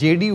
JD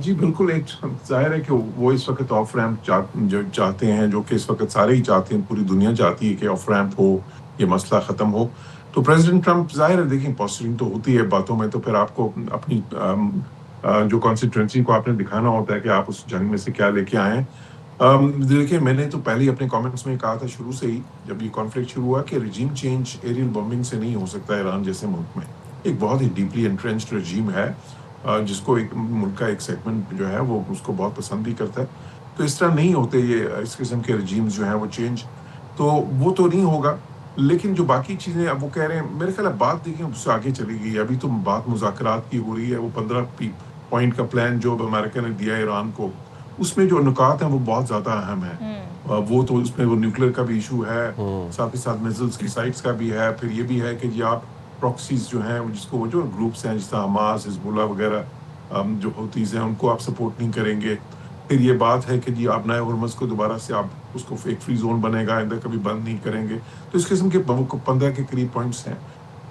جی بالکل، ایک ظاہر ہے کہ وہ اس وقت آف ریمپ جو چاہتے ہیں، جو کہ اس وقت سارے ہی چاہتے ہیں، پوری دنیا چاہتی ہے کہ آف ریمپ ہو، یہ مسئلہ ختم ہو. تو پریزیڈنٹ ٹرمپ ظاہر ہے دیکھیں پوسچرنگ تو ہوتی ہے باتوں میں، تو پھر آپ کو اپنی جو کانسٹیٹوئنسی کو آپ نے دکھانا ہوتا ہے کہ آپ اس جنگ میں سے کیا لے کے آئے ہیں. دیکھیں میں نے تو پہلے ہی اپنے کامنٹس میں کہا تھا شروع سے ہی جب یہ کانفلکٹ شروع ہوا کہ رجیم چینج ایریل بمبنگ سے نہیں ہو سکتا ایران جیسے ملک میں. ایک بہت ہی ڈیپلی انٹرینچڈ رجیم ہے جس کو ایک ملک کا ایک سیگمنٹ جو ہے وہ اس کو بہت پسند بھی کرتا ہے. تو اس طرح نہیں ہوتے یہ اس قسم کے رجیمز جو ہیں وہ چینج، تو وہ تو نہیں ہوگا. لیکن جو باقی چیزیں اب وہ کہہ رہے ہیں، میرے خیال ہے بات دیکھیں اس سے آگے چلی گئی. ابھی تو بات مذاکرات کی ہو رہی ہے. وہ 15 پوائنٹ کا پلان جو امریکہ نے دیا ایران کو، اس میں جو نکات ہیں وہ بہت زیادہ اہم ہیں. وہ تو اس میں وہ نیوکلیر کا بھی ایشو ہے، ساتھ ہی ساتھ میزلز کی سائٹس کا بھی ہے. پھر یہ بھی ہے کہ جی آپ پروکسیز جو ہیں جس کو وہ جو گروپس ہیں جس طرح حماس، حزب اللہ وغیرہ جو ہوتیز ہیں ان کو آپ سپورٹ نہیں کریں گے. پھر یہ بات ہے کہ جی آپ نئے ہرمز کو دوبارہ سے آپ اس کو ایک فری زون بنے گا آئندہ کبھی بند نہیں کریں گے. تو اس قسم کے 15 کے قریب پوائنٹس ہیں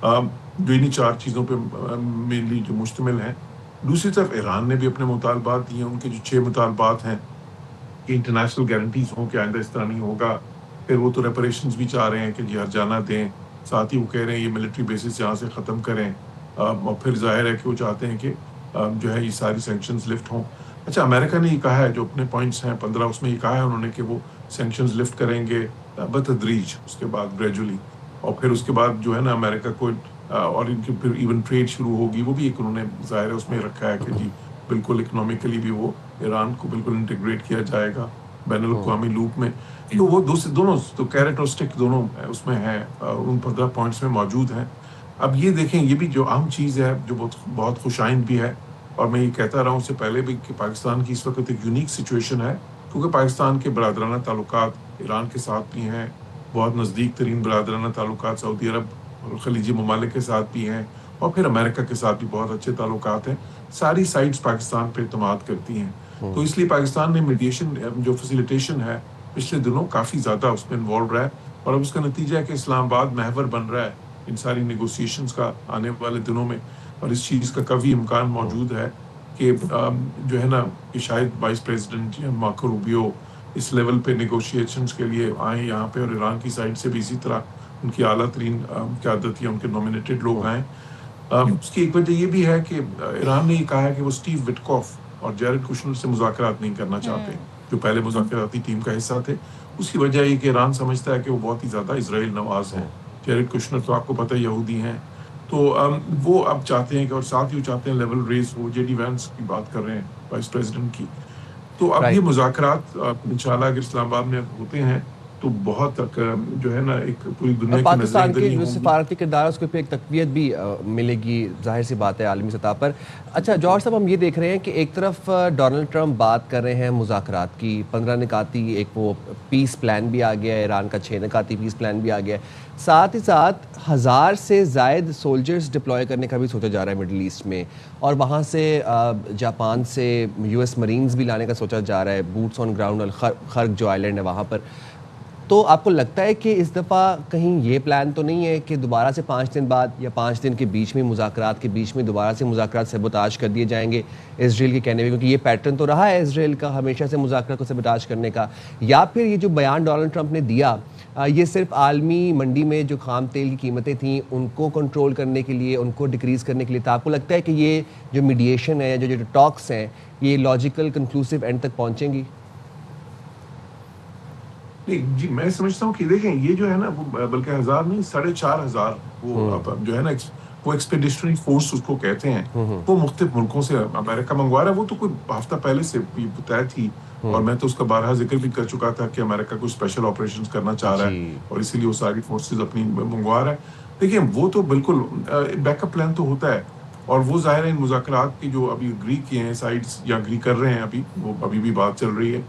جو انہیں 4 چیزوں پہ مینلی جو مشتمل ہیں. دوسری طرف ایران نے بھی اپنے مطالبات دیے ہیں. ان کے جو 6 مطالبات ہیں کہ انٹرنیشنل گارنٹیز ہوں کہ آئندہ اس طرح نہیں ہوگا. پھر وہ تو ریپریشنز بھی چاہ رہے ہیں کہ جی ہر جانا دیں. ساتھ ہی وہ کہہ رہے ہیں یہ ملٹری بیسز یہاں سے ختم کریں. اور پھر ظاہر ہے کہ وہ چاہتے ہیں کہ جو ہے یہ ساری سینکشنز لفٹ ہوں. اچھا امریکہ نے یہ کہا ہے جو اپنے پوائنٹس ہیں 15 اس میں یہ کہا ہے انہوں نے کہ وہ سینکشنز لفٹ کریں گے بتدریج، اس کے بعد گریجولی. اور پھر اس کے بعد جو ہے نا امریکہ کو اور ان کی پھر ایون ٹریڈ شروع ہوگی. وہ بھی ایک انہوں نے ظاہر ہے اس میں رکھا ہے کہ جی بالکل اکنامیکلی بھی وہ ایران کو بالکل انٹیگریٹ کیا جائے گا بین الاقوامی لوپ میں. تو وہ دونوں تو کیرٹ اور سٹک دونوں اس میں ہیں، ان 15 پوائنٹس میں موجود ہیں. اب یہ دیکھیں یہ بھی جو اہم چیز ہے جو بہت خوش آئند بھی ہے، اور میں یہ کہتا رہا ہوں اس سے پہلے بھی کہ پاکستان کی اس وقت ایک یونیک سچویشن ہے کیونکہ پاکستان کے برادرانہ تعلقات ایران کے ساتھ بھی ہیں. بہت نزدیک ترین برادرانہ تعلقات سعودی عرب اور خلیجی ممالک کے ساتھ بھی ہیں، اور پھر امریکہ کے ساتھ بھی بہت اچھے تعلقات ہیں. ساری سائٹس پاکستان پہ اعتماد کرتی ہیں. تو اس لیے پاکستان نے میڈیشن جو فیسیلیٹیشن ہے پچھلے دنوں کافی زیادہ اس میں انوالو رہا ہے، اور اب اس کا نتیجہ ہے کہ اسلام آباد محور بن رہا ہے ان ساری نیگوسیشنز کا آنے والے دنوں میں. اور اس چیز کا قوی امکان موجود ہے کہ جو ہے نا کہ شاید وائس پریزیڈنٹ یا مارکو روبیو اس لیول پہ نیگوشیشنز کے لیے آئیں یہاں پہ، اور ایران کی سائڈ سے بھی اسی طرح ان کی اعلیٰ ترین قیادت یا ان کے نومینیٹڈ لوگ آئیں. اس کی ایک وجہ یہ بھی ہے کہ ایران نے یہ کہا ہے کہ وہ اسٹیو وٹکوف اور جیرڈ کشنر سے مذاکرات نہیں کرنا چاہتے جو پہلے مذاکراتی ٹیم کا حصہ تھے. اس کی وجہ یہ کہ ایران سمجھتا ہے کہ وہ بہت ہی زیادہ اسرائیل نواز ہیں. جیرڈ کشنر تو آپ کو پتہ یہودی ہیں، تو وہ اب چاہتے ہیں کہ اور ساتھ ہی وہ چاہتے ہیں لیول ریز ہو. جے ڈی وینس کی بات کر رہے ہیں وائس پریزیڈنٹ کی. تو اب یہ مذاکرات انشاءاللہ اگر اسلام آباد میں ہوتے ہیں تو بہت تک جو ہے نا ایک پوری دنیا کی پاکستان کے جو سفارتی کردار ہے اس کو پہ ایک تقویت بھی ملے گی، ظاہر سی بات ہے عالمی سطح پر. اچھا جوہر صاحب، ہم یہ دیکھ رہے ہیں کہ ایک طرف ڈونلڈ ٹرمپ بات کر رہے ہیں مذاکرات کی، 15 نکاتی ایک وہ پیس پلان بھی آ گیا ہے، ایران کا 6 نکاتی پیس پلان بھی آ گیا ہے. ساتھ ہی ساتھ 1000 سے زائد سولجرز ڈپلوائے کرنے کا بھی سوچا جا رہا ہے مڈل ایسٹ میں، اور وہاں سے جاپان سے US مرینز بھی لانے کا سوچا جا رہا ہے، بوٹس آن گراؤنڈ. خرگ جو آئی لینڈ ہے وہاں پر. تو آپ کو لگتا ہے کہ اس دفعہ کہیں یہ پلان تو نہیں ہے کہ دوبارہ سے 5 دن بعد یا 5 دن کے بیچ میں مذاکرات کے بیچ میں دوبارہ سے مذاکرات سیبوتاژ کر دیے جائیں گے اسرائیل کے کہنے میں، کیونکہ یہ پیٹرن تو رہا ہے اسرائیل کا ہمیشہ سے مذاکرات کو سیبوتاژ کرنے کا؟ یا پھر یہ جو بیان ڈونلڈ ٹرمپ نے دیا یہ صرف عالمی منڈی میں جو خام تیل کی قیمتیں تھیں ان کو کنٹرول کرنے کے لیے، ان کو ڈکریز کرنے کے لیے؟ تو آپ کو لگتا ہے کہ یہ جو میڈیشن ہے، جو ٹاکس ہیں، یہ لاجیکل کنکلوسیو اینڈ تک پہنچیں گی؟ جی میں سمجھتا ہوں کہ دیکھیں یہ جو ہے نا وہ بلکہ 1000 نہیں 4500 وہ جو ہے نا وہ ایکسپیڈیشنری فورس اس کو کہتے ہیں، وہ مختلف ملکوں سے امریکہ منگوا رہا ہے. وہ تو کوئی ہفتہ پہلے سے طے تھی، اور میں تو اس کا بارہا ذکر بھی کر چکا تھا کہ امریکہ کوئی اسپیشل آپریشنز کرنا چاہ رہا ہے اور اسی لیے وہ ساری فورسز اپنی منگوا رہا ہے. دیکھیں وہ تو بالکل بیک اپ پلان تو ہوتا ہے، اور وہ ظاہر ہے ان مذاکرات کی جو ابھی اگری کیے ہیں سائڈس یا اگری کر رہے ہیں ابھی، وہ ابھی بھی بات چل رہی ہے.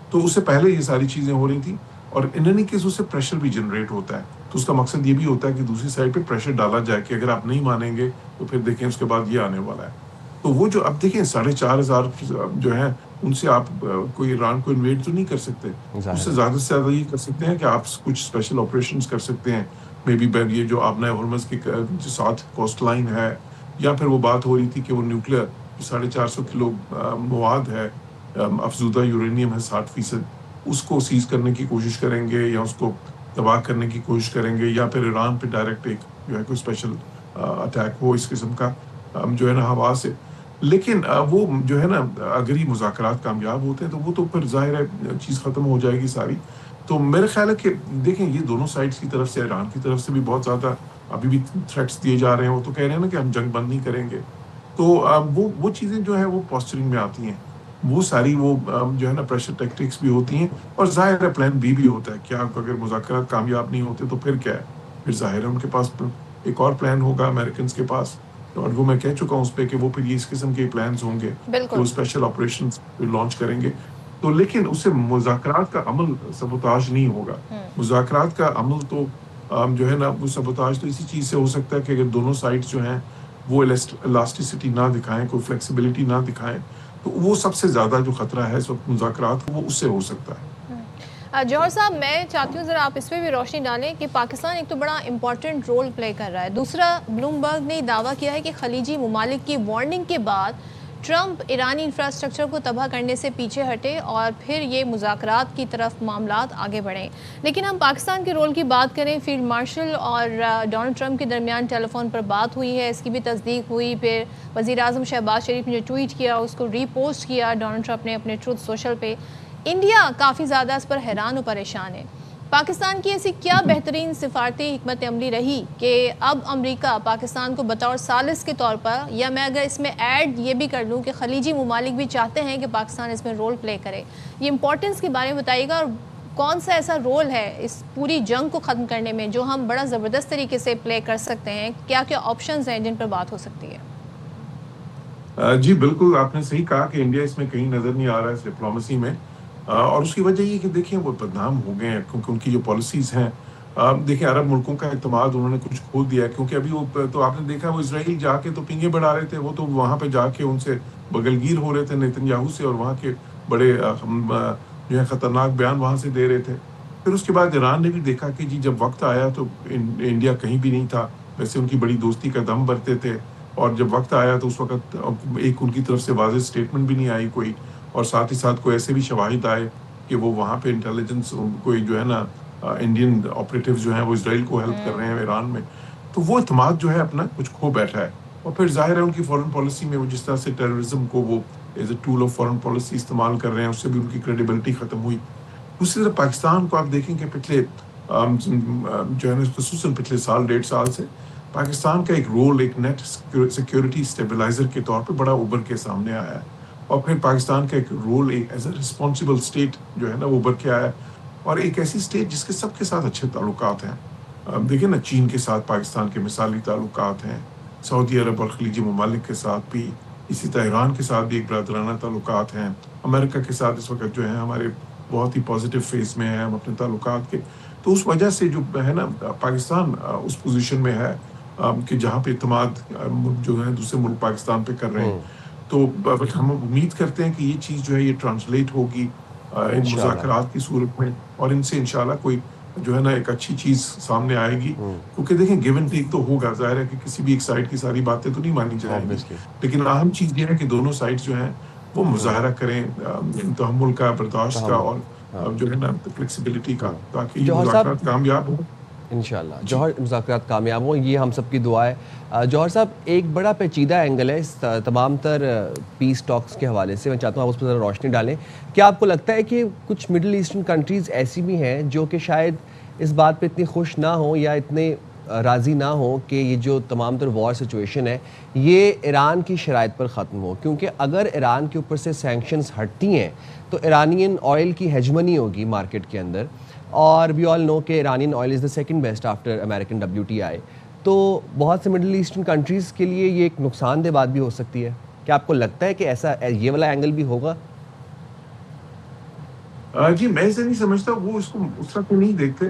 تو اس سے پہلے یہ ساری چیزیں ہو رہی تھیں، اور ان اینی کیس اس سے پریشر بھی جنریٹ ہوتا ہے. تو اس کا مقصد یہ بھی ہوتا ہے کہ دوسری سائڈ پہ پریشر ڈالا جائے کہ اگر آپ نہیں مانیں گے تو پھر دیکھیں اس کے بعد یہ آنے والا ہے. تو وہ جو اب دیکھیں 4500 جو ہیں ان سے آپ کوئی ایران کو انویڈ تو نہیں کر سکتے. اس سے زیادہ یہ کر سکتے ہیں کہ آپ کچھ اسپیشل آپریشنز کر سکتے ہیں، مے بی یہ جو آپ نے ہرمز کے ساتھ کوسٹ لائن ہے، یا پھر وہ بات ہو رہی تھی کہ وہ نیوکلیر 450 کلو مواد ہے، افزودہ یورینیم ہے 60%، اس کو سیز کرنے کی کوشش کریں گے یا اس کو تباہ کرنے کی کوشش کریں گے، یا پھر ایران پہ ڈائریکٹ ایک جو ہے کوئی اسپیشل اٹیک ہو اس قسم کا جو ہے نا ہوا سے. لیکن وہ جو ہے نا اگر یہ مذاکرات کامیاب ہوتے ہیں تو وہ تو پھر ظاہر ہے چیز ختم ہو جائے گی ساری. تو میرے خیال ہے کہ دیکھیں یہ دونوں سائڈس کی طرف سے، ایران کی طرف سے بھی بہت زیادہ ابھی بھی تھریٹس دیے جا رہے ہیں. وہ تو کہہ رہے ہیں نا کہ ہم جنگ بند نہیں کریں گے. تو وہ چیزیں جو ہیں وہ پوسچرنگ میں آتی ہیں، وہ ساری وہ جو ہے نا پریشر ٹیکٹکس بھی ہوتی ہیں. اور ظاہر ہے پلان بی بھی ہوتا ہے، کیا اگر مذاکرات کامیاب نہیں ہوتے تو پھر کیا ہے، پھر ظاہر ہے ان کے پاس ایک اور پلان ہوگا امریکنز کے پاس، اور وہ میں کہہ چکا ہوں اس پہ کہ وہ پھر اس قسم کے پلانز ہوں گے بالکل جو اسپیشل آپریشنز لانچ کریں گے. تو لیکن اس سے مذاکرات کا عمل سبوتاژ نہیں ہوگا. مذاکرات کا عمل تو جو ہے نا وہ سبوتاژ تو اسی چیز سے ہو سکتا ہے کہ اگر دونوں سائڈز جو ہیں وہ الاسٹیسٹی نہ دکھائیں، کوئی فلیکسیبلٹی نہ دکھائیں، تو وہ سب سے زیادہ جو خطرہ ہے اس وقت مذاکرات وہ اس سے ہو سکتا ہے. جوہر صاحب میں چاہتی ہوں ذرا آپ اس پہ بھی روشنی ڈالیں کہ پاکستان ایک تو بڑا امپورٹنٹ رول پلے کر رہا ہے، دوسرا بلومبرگ نے دعویٰ کیا ہے کہ خلیجی ممالک کی وارننگ کے بعد ٹرمپ ایرانی انفراسٹرکچر کو تباہ کرنے سے پیچھے ہٹے اور پھر یہ مذاکرات کی طرف معاملات آگے بڑھیں. لیکن ہم پاکستان کے رول کی بات کریں، فیلڈ مارشل اور ڈونلڈ ٹرمپ کے درمیان ٹیلی فون پر بات ہوئی ہے، اس کی بھی تصدیق ہوئی. پھر وزیر اعظم شہباز شریف نے جو ٹویٹ کیا اس کو ری پوسٹ کیا ڈونلڈ ٹرمپ نے اپنے ٹروتھ سوشل پہ. انڈیا کافی زیادہ اس پر حیران و پریشان ہے. پاکستان کی ایسی کیا بہترین سفارتی حکمت عملی رہی کہ اب امریکہ پاکستان کو بطور ثالث کے طور پر، یا میں اگر اس میں ایڈ یہ بھی کر لوں کہ خلیجی ممالک بھی چاہتے ہیں کہ پاکستان اس میں رول پلے کرے، یہ امپورٹنس کے بارے میں بتائیے گا، اور کون سا ایسا رول ہے اس پوری جنگ کو ختم کرنے میں جو ہم بڑا زبردست طریقے سے پلے کر سکتے ہیں؟ کیا کیا آپشنز ہیں جن پر بات ہو سکتی ہے؟ جی بالکل آپ نے صحیح کہا کہ انڈیا اس میں کہیں نظر نہیں آ رہا ہے اس ڈپلومسی میں، اور اس کی وجہ یہ کہ دیکھیں وہ بدنام ہو گئے ہیں کیونکہ ان کی جو پالیسیز ہیں، دیکھیں عرب ملکوں کا اعتماد انہوں نے کچھ کھو دیا ہے. کیونکہ ابھی وہ تو آپ نے دیکھا وہ اسرائیل جا کے تو پنگے بڑھا رہے تھے، وہ تو وہاں پہ جا کے ان سے بغلگیر ہو رہے تھے نیتن یاہو سے، اور وہاں کے بڑے جو ہے خطرناک بیان وہاں سے دے رہے تھے. پھر اس کے بعد ایران نے بھی دیکھا کہ جی جب وقت آیا تو انڈیا کہیں بھی نہیں تھا، ویسے ان کی بڑی دوستی کا دم بھرتے تھے، اور جب وقت آیا تو اس وقت ایک ان کی طرف سے واضح اسٹیٹمنٹ بھی نہیں آئی کوئی، اور ساتھ ہی ساتھ کوئی ایسے بھی شواہد آئے کہ وہ وہاں پہ انٹیلیجنس کوئی جو ہے نا انڈین آپریٹیوز جو ہیں وہ اسرائیل کو ہیلپ کر رہے ہیں ایران میں. تو وہ اعتماد جو ہے اپنا کچھ کھو بیٹھا ہے. اور پھر ظاہر ہے ان کی فورن پالیسی میں وہ جس طرح سے ٹیررزم کو وہ as a tool of foreign policy استعمال کر رہے ہیں، اس سے بھی ان کی کریڈیبلٹی ختم ہوئی. دوسری طرف پاکستان کو آپ دیکھیں کہ پچھلے جو ہے نا خصوصاً پچھلے سال 1.5 سال سے پاکستان کا ایک رول ایک نیٹ سیکیورٹی اسٹیبلائزر کے طور پہ بڑا ابھر کے سامنے آیا ہے. اور پھر پاکستان کا ایک role as a responsible state جو ہے نا وہ ابھر کے آیا ہے، اور ایک ایسی اسٹیٹ جس کے سب کے ساتھ اچھے تعلقات ہیں. دیکھیں نا چین کے ساتھ پاکستان کے مثالی تعلقات ہیں، سعودی عرب اور خلیجی ممالک کے ساتھ بھی، اسی طرح ایران کے ساتھ بھی ایک برادرانہ تعلقات ہیں، امریکہ کے ساتھ اس وقت جو ہے ہمارے بہت ہی پازیٹیو فیز میں ہیں ہم اپنے تعلقات کے. تو اس وجہ سے جو ہے نا پاکستان اس پوزیشن میں ہے کہ جہاں پہ اعتماد جو ہے دوسرے ملک پاکستان پہ کر رہے ہیں. تو ہم امید کرتے ہیں کہ یہ چیز جو ہے یہ ٹرانسلیٹ ہوگی ان مذاکرات کی صورت میں، اور ان سے انشاءاللہ کوئی جو ہے نا ایک اچھی چیز سامنے آئے گی. کیونکہ دیکھیں گیو اینڈ ٹیک تو ہوگا، ظاہر ہے کہ کسی بھی ایک سائڈ کی ساری باتیں تو نہیں مانی جائیں گی، لیکن اہم چیز یہ ہے کہ دونوں سائڈ جو ہیں وہ مظاہرہ کریں تحمل کا، برداشت کا، اور جو ہے نا فلیکسیبلٹی کا، تاکہ یہ مذاکرات کامیاب ہوں انشاءاللہ. جوہر مذاکرات کامیاب ہوں یہ ہم سب کی دعا ہے. جوہر صاحب ایک بڑا پیچیدہ اینگل ہے اس تمام تر پیس ٹاکس کے حوالے سے، میں چاہتا ہوں آپ اس پر ذرا روشنی ڈالیں. کیا آپ کو لگتا ہے کہ کچھ مڈل ایسٹرن کنٹریز ایسی بھی ہیں جو کہ شاید اس بات پہ اتنی خوش نہ ہوں یا اتنے راضی نہ ہوں کہ یہ جو تمام تر وار سچویشن ہے یہ ایران کی شرائط پر ختم ہو؟ کیونکہ اگر ایران کے اوپر سے سینکشنز ہٹتی ہیں تو ایرانین آئل کی ہیجمنی ہوگی مارکیٹ کے اندر، اور وی آل نو کہ Iranian oil is the second best after American WTI. تو بہت سے مڈل ایسٹرن کنٹریز کے لیے یہ ایک نقصان دہ بات بھی ہو سکتی ہے. کیا آپ کو لگتا ہے کہ ایسا یہ والا اینگل بھی ہوگا؟ جی میں اسے نہیں سمجھتا، وہ اس کو اس طرح تو نہیں دیکھتے.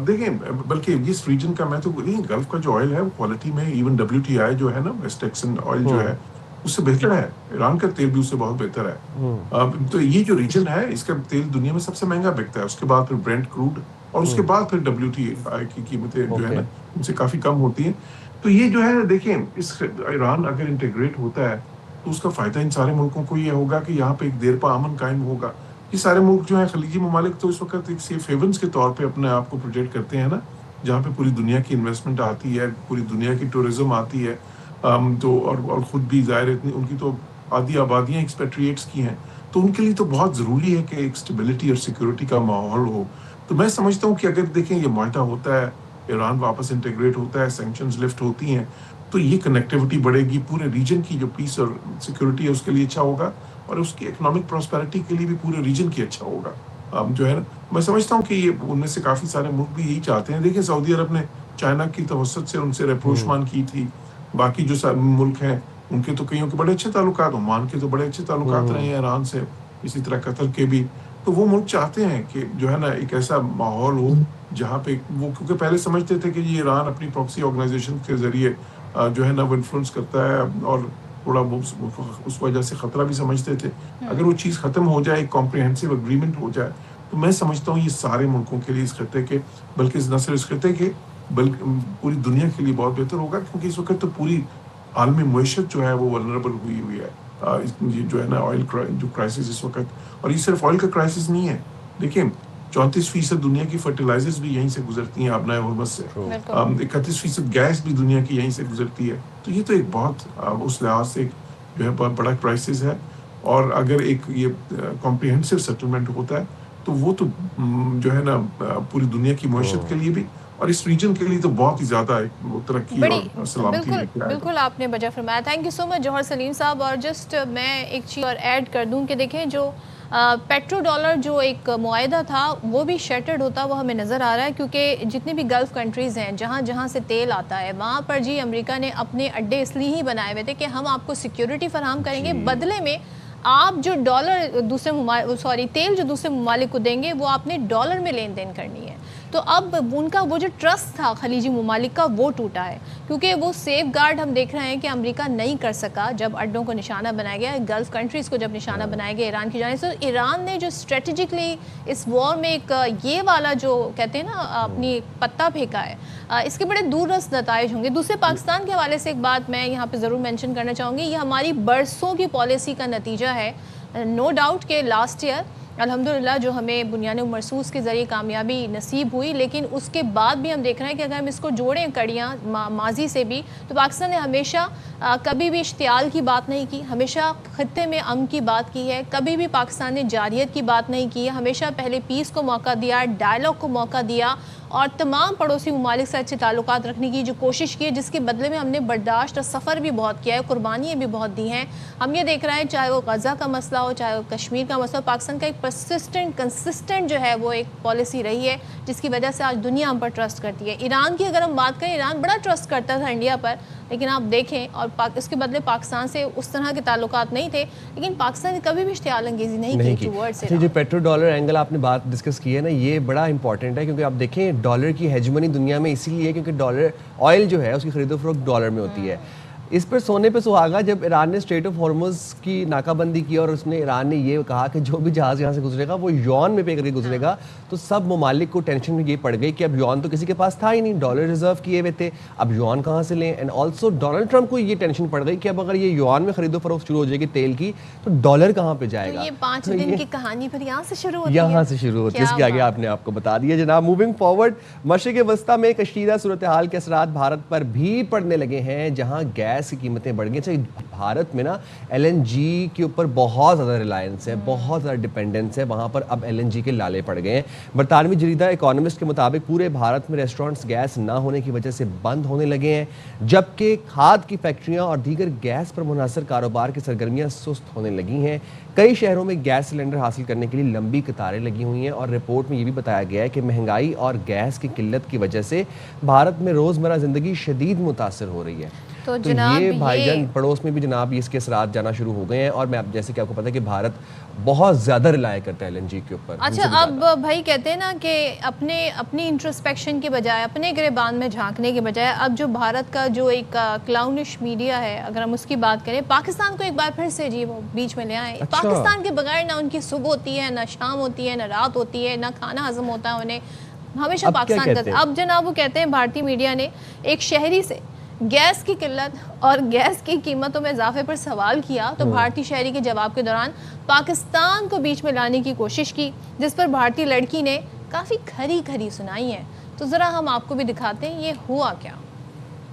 دیکھیں بلکہ اس ریجن کا میں تو گلف کا جو آئل ہے وہ کوالٹی میں ایون WTI جو ہے نا ویسٹ ٹیکسن آئل جو ہے اس سے بہتر ہے، ایران کا تیل بھی اس سے بہت بہتر ہے. تو یہ جو ریجن ہے اس کا تیل دنیا میں سب سے مہنگا بکتا ہے، اس کے بعد پھر برینٹ کروڈ، اور اس کے بعد پھر WTI کی قیمتیں جو ہے نا ان سے کافی کم ہوتی ہیں. تو یہ جو ہے دیکھیں اس ایران اگر انٹیگریٹ ہوتا ہے تو اس کا فائدہ ان سارے ملکوں کو یہ ہوگا کہ یہاں پہ ایک دیر پا امن قائم ہوگا. یہ سارے ملک جو ہیں خلیجی ممالک تو اس وقت ایک سیف ہیونس کے طور پہ اپنے آپ کو پروجیکٹ کرتے ہیں نا, جہاں پہ پوری دنیا کی انویسٹمنٹ آتی ہے, پوری دنیا کی ٹورزم آتی ہے, تو اور خود بھی ظاہر اتنی ان کی تو آدھی آبادیاں ایکسپیٹریٹس کی ہیں, تو ان کے لیے تو بہت ضروری ہے کہ ایک اسٹیبلٹی اور سیکورٹی کا ماحول ہو. تو میں سمجھتا ہوں کہ اگر دیکھیں یہ معاہدہ ہوتا ہے, ایران واپس انٹیگریٹ ہوتا ہے, سینکشنز لفٹ ہوتی ہیں, تو یہ کنیکٹیوٹی بڑھے گی, پورے ریجن کی جو پیس اور سیکورٹی ہے اس کے لیے اچھا ہوگا, اور اس کی اکنامک پراسپیرٹی کے لیے بھی پورے ریجن کی اچھا ہوگا. جو ہے نا, میں سمجھتا ہوں کہ یہ ان میں سے کافی سارے ملک بھی یہی چاہتے ہیں. دیکھیں سعودی عرب نے چائنا کی توسط سے ان سے ریپروشمان کی تھی, باقی جو ملک ہیں ان کے تو کئیوں کے بڑے اچھے تعلقات, عمان کے تو بڑے اچھے تعلقات رہے ہیں ایران سے, اسی طرح قطر کے بھی. تو وہ ملک چاہتے ہیں کہ جو ہے نا ایک ایسا ماحول ہو جہاں پہ وہ, کیونکہ پہلے سمجھتے تھے کہ یہ ایران اپنی پراکسی آرگنائزیشن کے ذریعے جو ہے نا وہ انفلوئنس کرتا ہے, اور تھوڑا اس وجہ سے خطرہ بھی سمجھتے تھے. اگر وہ چیز ختم ہو جائے, ایک کمپریہنسو اگریمنٹ ہو جائے, تو میں سمجھتا ہوں یہ سارے ملکوں کے لیے, اس خطے کے, بلکہ نہ صرف اس خطے کے بلکہ پوری دنیا کے لیے بہت بہتر ہوگا, کیونکہ اس وقت تو پوری عالمی معیشت جو ہے وہ ولنریبل ہوئی ہے. یہ جو ہے نا آئل جو کرائسس اس وقت, اور یہ صرف آئل کا کرائسس نہیں ہے, دیکھیں 34% دنیا کی فرٹیلائزرز بھی یہیں سے گزرتی ہیں آبنائے ہرمز سے, 31% گیس بھی دنیا کی یہیں سے گزرتی ہے. تو یہ تو ایک بہت اس لحاظ سے جو ہے بہت بڑا کرائسس ہے, اور اگر ایک یہ کمپریہنسو سیٹلمنٹ ہوتا ہے تو وہ تو جو ہے نا پوری دنیا کی معیشت کے لیے بھی اور اس ریجن کے لیے تو بہت ہی زیادہ ترقی اور سلامتی لے کے آئے گا. بالکل آپ نے وجہ فرمایا. تھینک یو سو مچ جوہر سلیم صاحب. اور جسٹ میں ایک چیز اور ایڈ کر دوں کہ دیکھیں جو پیٹرو ڈالر جو ایک معاہدہ تھا وہ بھی شیٹرڈ ہوتا وہ ہمیں نظر آ رہا ہے, کیونکہ جتنی بھی گلف کنٹریز ہیں جہاں جہاں سے تیل آتا ہے وہاں پر جی امریکہ نے اپنے اڈے اس لیے ہی بنائے ہوئے تھے کہ ہم آپ کو سیکیورٹی فراہم کریں گے, بدلے میں آپ جو ڈالر تیل جو دوسرے ممالک کو دیں گے وہ آپ نے ڈالر میں لین دین کرنی ہے. تو اب ان کا وہ جو ٹرسٹ تھا خلیجی ممالک کا وہ ٹوٹا ہے, کیونکہ وہ سیف گارڈ ہم دیکھ رہے ہیں کہ امریکہ نہیں کر سکا جب اڈوں کو نشانہ بنایا گیا, گلف کنٹریز کو جب نشانہ بنایا گیا ایران کی جانب سے. ایران نے جو اسٹریٹجکلی اس وار میں ایک یہ والا جو کہتے ہیں نا اپنی پتہ پھینکا ہے, اس کے بڑے دور رس نتائج ہوں گے. دوسرے پاکستان کے حوالے سے ایک بات میں یہاں پہ ضرور مینشن کرنا چاہوں گی, یہ ہماری برسوں کی پالیسی کا نتیجہ ہے. نو ڈاؤٹ کہ لاسٹ ایئر الحمدللہ جو ہمیں بنیان مرصوص کے ذریعے کامیابی نصیب ہوئی, لیکن اس کے بعد بھی ہم دیکھ رہے ہیں کہ اگر ہم اس کو جوڑیں کڑیاں ماضی سے بھی, تو پاکستان نے ہمیشہ کبھی بھی اشتعال کی بات نہیں کی, ہمیشہ خطے میں امن کی بات کی ہے, کبھی بھی پاکستان نے جارحیت کی بات نہیں کی ہے, ہمیشہ پہلے پیس کو موقع دیا, ڈائلاگ کو موقع دیا, اور تمام پڑوسی ممالک سے اچھے تعلقات رکھنے کی جو کوشش کی ہے, جس کے بدلے میں ہم نے برداشت اور سفر بھی بہت کیا ہے, قربانیاں بھی بہت دی ہیں. ہم یہ دیکھ رہے ہیں چاہے وہ غزہ کا مسئلہ ہو, چاہے وہ کشمیر کا مسئلہ, پاکستان کا ایک پرسسٹنٹ کنسسٹنٹ جو ہے وہ ایک پالیسی رہی ہے, جس کی وجہ سے آج دنیا ہم پر ٹرسٹ کرتی ہے. ایران کی اگر ہم بات کریں, ایران بڑا ٹرسٹ کرتا تھا انڈیا پر, لیکن آپ دیکھیں اور اس کے بدلے پاکستان سے اس طرح کے تعلقات نہیں تھے, لیکن پاکستان نے کبھی بھی اشتعال انگیزی نہیں کی ٹورڈز ایران. جو پیٹرو ڈالر اینگل آپ نے بات ڈسکس کی ہے نا, یہ بڑا امپورٹنٹ ہے, کیونکہ آپ دیکھیں ڈالر کی ہیجمنی دنیا میں اسی لیے کیونکہ ڈالر آئل جو ہے اس کی خرید و فروخت ڈالر میں ہوتی ہے. اس پر سونے پہ سہاگا جب ایران نے اسٹریٹ آف ہارمز کی ناکہ بندی کی اور اس نے ایران نے یہ کہا کہ جو بھی جہاز یہاں سے گزرے گا وہ یون میں پے کر کے گزرے گا, تو سب ممالک کو ٹینشن میں یہ پڑ گئی کہ اب یون تو کسی کے پاس تھا ہی نہیں, ڈالر ریزرو کیے ہوئے تھے, اب یون کہاں سے لیں. اینڈ آلسو ڈونلڈ ٹرمپ کو یہ ٹینشن پڑ گئی کہ اب اگر یہ یون میں خرید و فروخت شروع ہو جائے گی تیل کی, تو ڈالر کہاں پہ جائے گا. یہ 5 دن کی کہانی پھر یہاں سے شروع ہوتی ہے, یہاں سے شروع ہوتی ہے, اس کے آگے آپ نے آپ کو بتا دیا. جناب موونگ فارورڈ, مشرق وسطیٰ میں کشیدہ صورتحال کے اثرات بھارت پر بھی پڑنے لگے ہیں, جہاں گیس کی قیمتیں بڑھ گئی. بھارت میں نا ایل این جی کے اوپر بہت زیادہ ریلائنس ہے, بہت زیادہ ڈپینڈنس ہے, وہاں پر اب ایل این جی کے لالے پڑ گئے ہیں. برطانوی جریدہ اکانومسٹ کے مطابق پورے بھارت میں ریسٹورنٹس گیس نہ ہونے کی وجہ سے بند ہونے لگے ہیں, جبکہ کھاد کی فیکٹریاں اور دیگر گیس پر منحصر کاروبار کی سرگرمیاں سست ہونے لگی ہیں. کئی شہروں میں گیس سلنڈر حاصل کرنے کے لیے لمبی قطاریں لگی ہوئی ہیں, اور رپورٹ میں یہ بھی بتایا گیا ہے کہ مہنگائی اور گیس کی قلت کی وجہ سے بھارت میں روزمرہ زندگی شدید متاثر ہو رہی ہے. تو یہ بھائی جان پڑوس میں بھی جناب اس کے اثرات جانا شروع ہو گئے ہیں, اور میں جیسے کہ آپ کو پتہ ہے کہ بھارت بہت زیادہ ریلائی کرتا ہے ایل این جی کے اوپر. اچھا, اب بھائی کہتے ہیں نا کہ اپنی انٹروسپیکشن کے بجائے, اپنے گریبان میں جھانکنے کے بجائے, اب جو بھارت کا جو ایک کلاؤنش میڈیا ہے, اگر ہم اس کی بات کریں, پاکستان کو ایک بار پھر سے جی وہ بیچ میں لے آئے. پاکستان کے بغیر نہ ان کی صبح ہوتی ہے, نہ شام ہوتی ہے, نہ رات ہوتی ہے, نہ کھانا ہضم ہوتا ہے انہیں, ہمیشہ پاکستان کا. اب جناب وہ کہتے ہیں بھارتی میڈیا نے ایک شہری سے گیس کی قلت اور گیس کی قیمتوں میں اضافے پر سوال کیا تو بھارتی شہری کے جواب کے دوران پاکستان کو بیچ میں لانے کی کوشش کی، جس پر بھارتی لڑکی نے کافی کھری کھری سنائی ہے. تو ذرا ہم آپ کو بھی دکھاتے ہیں یہ ہوا کیا.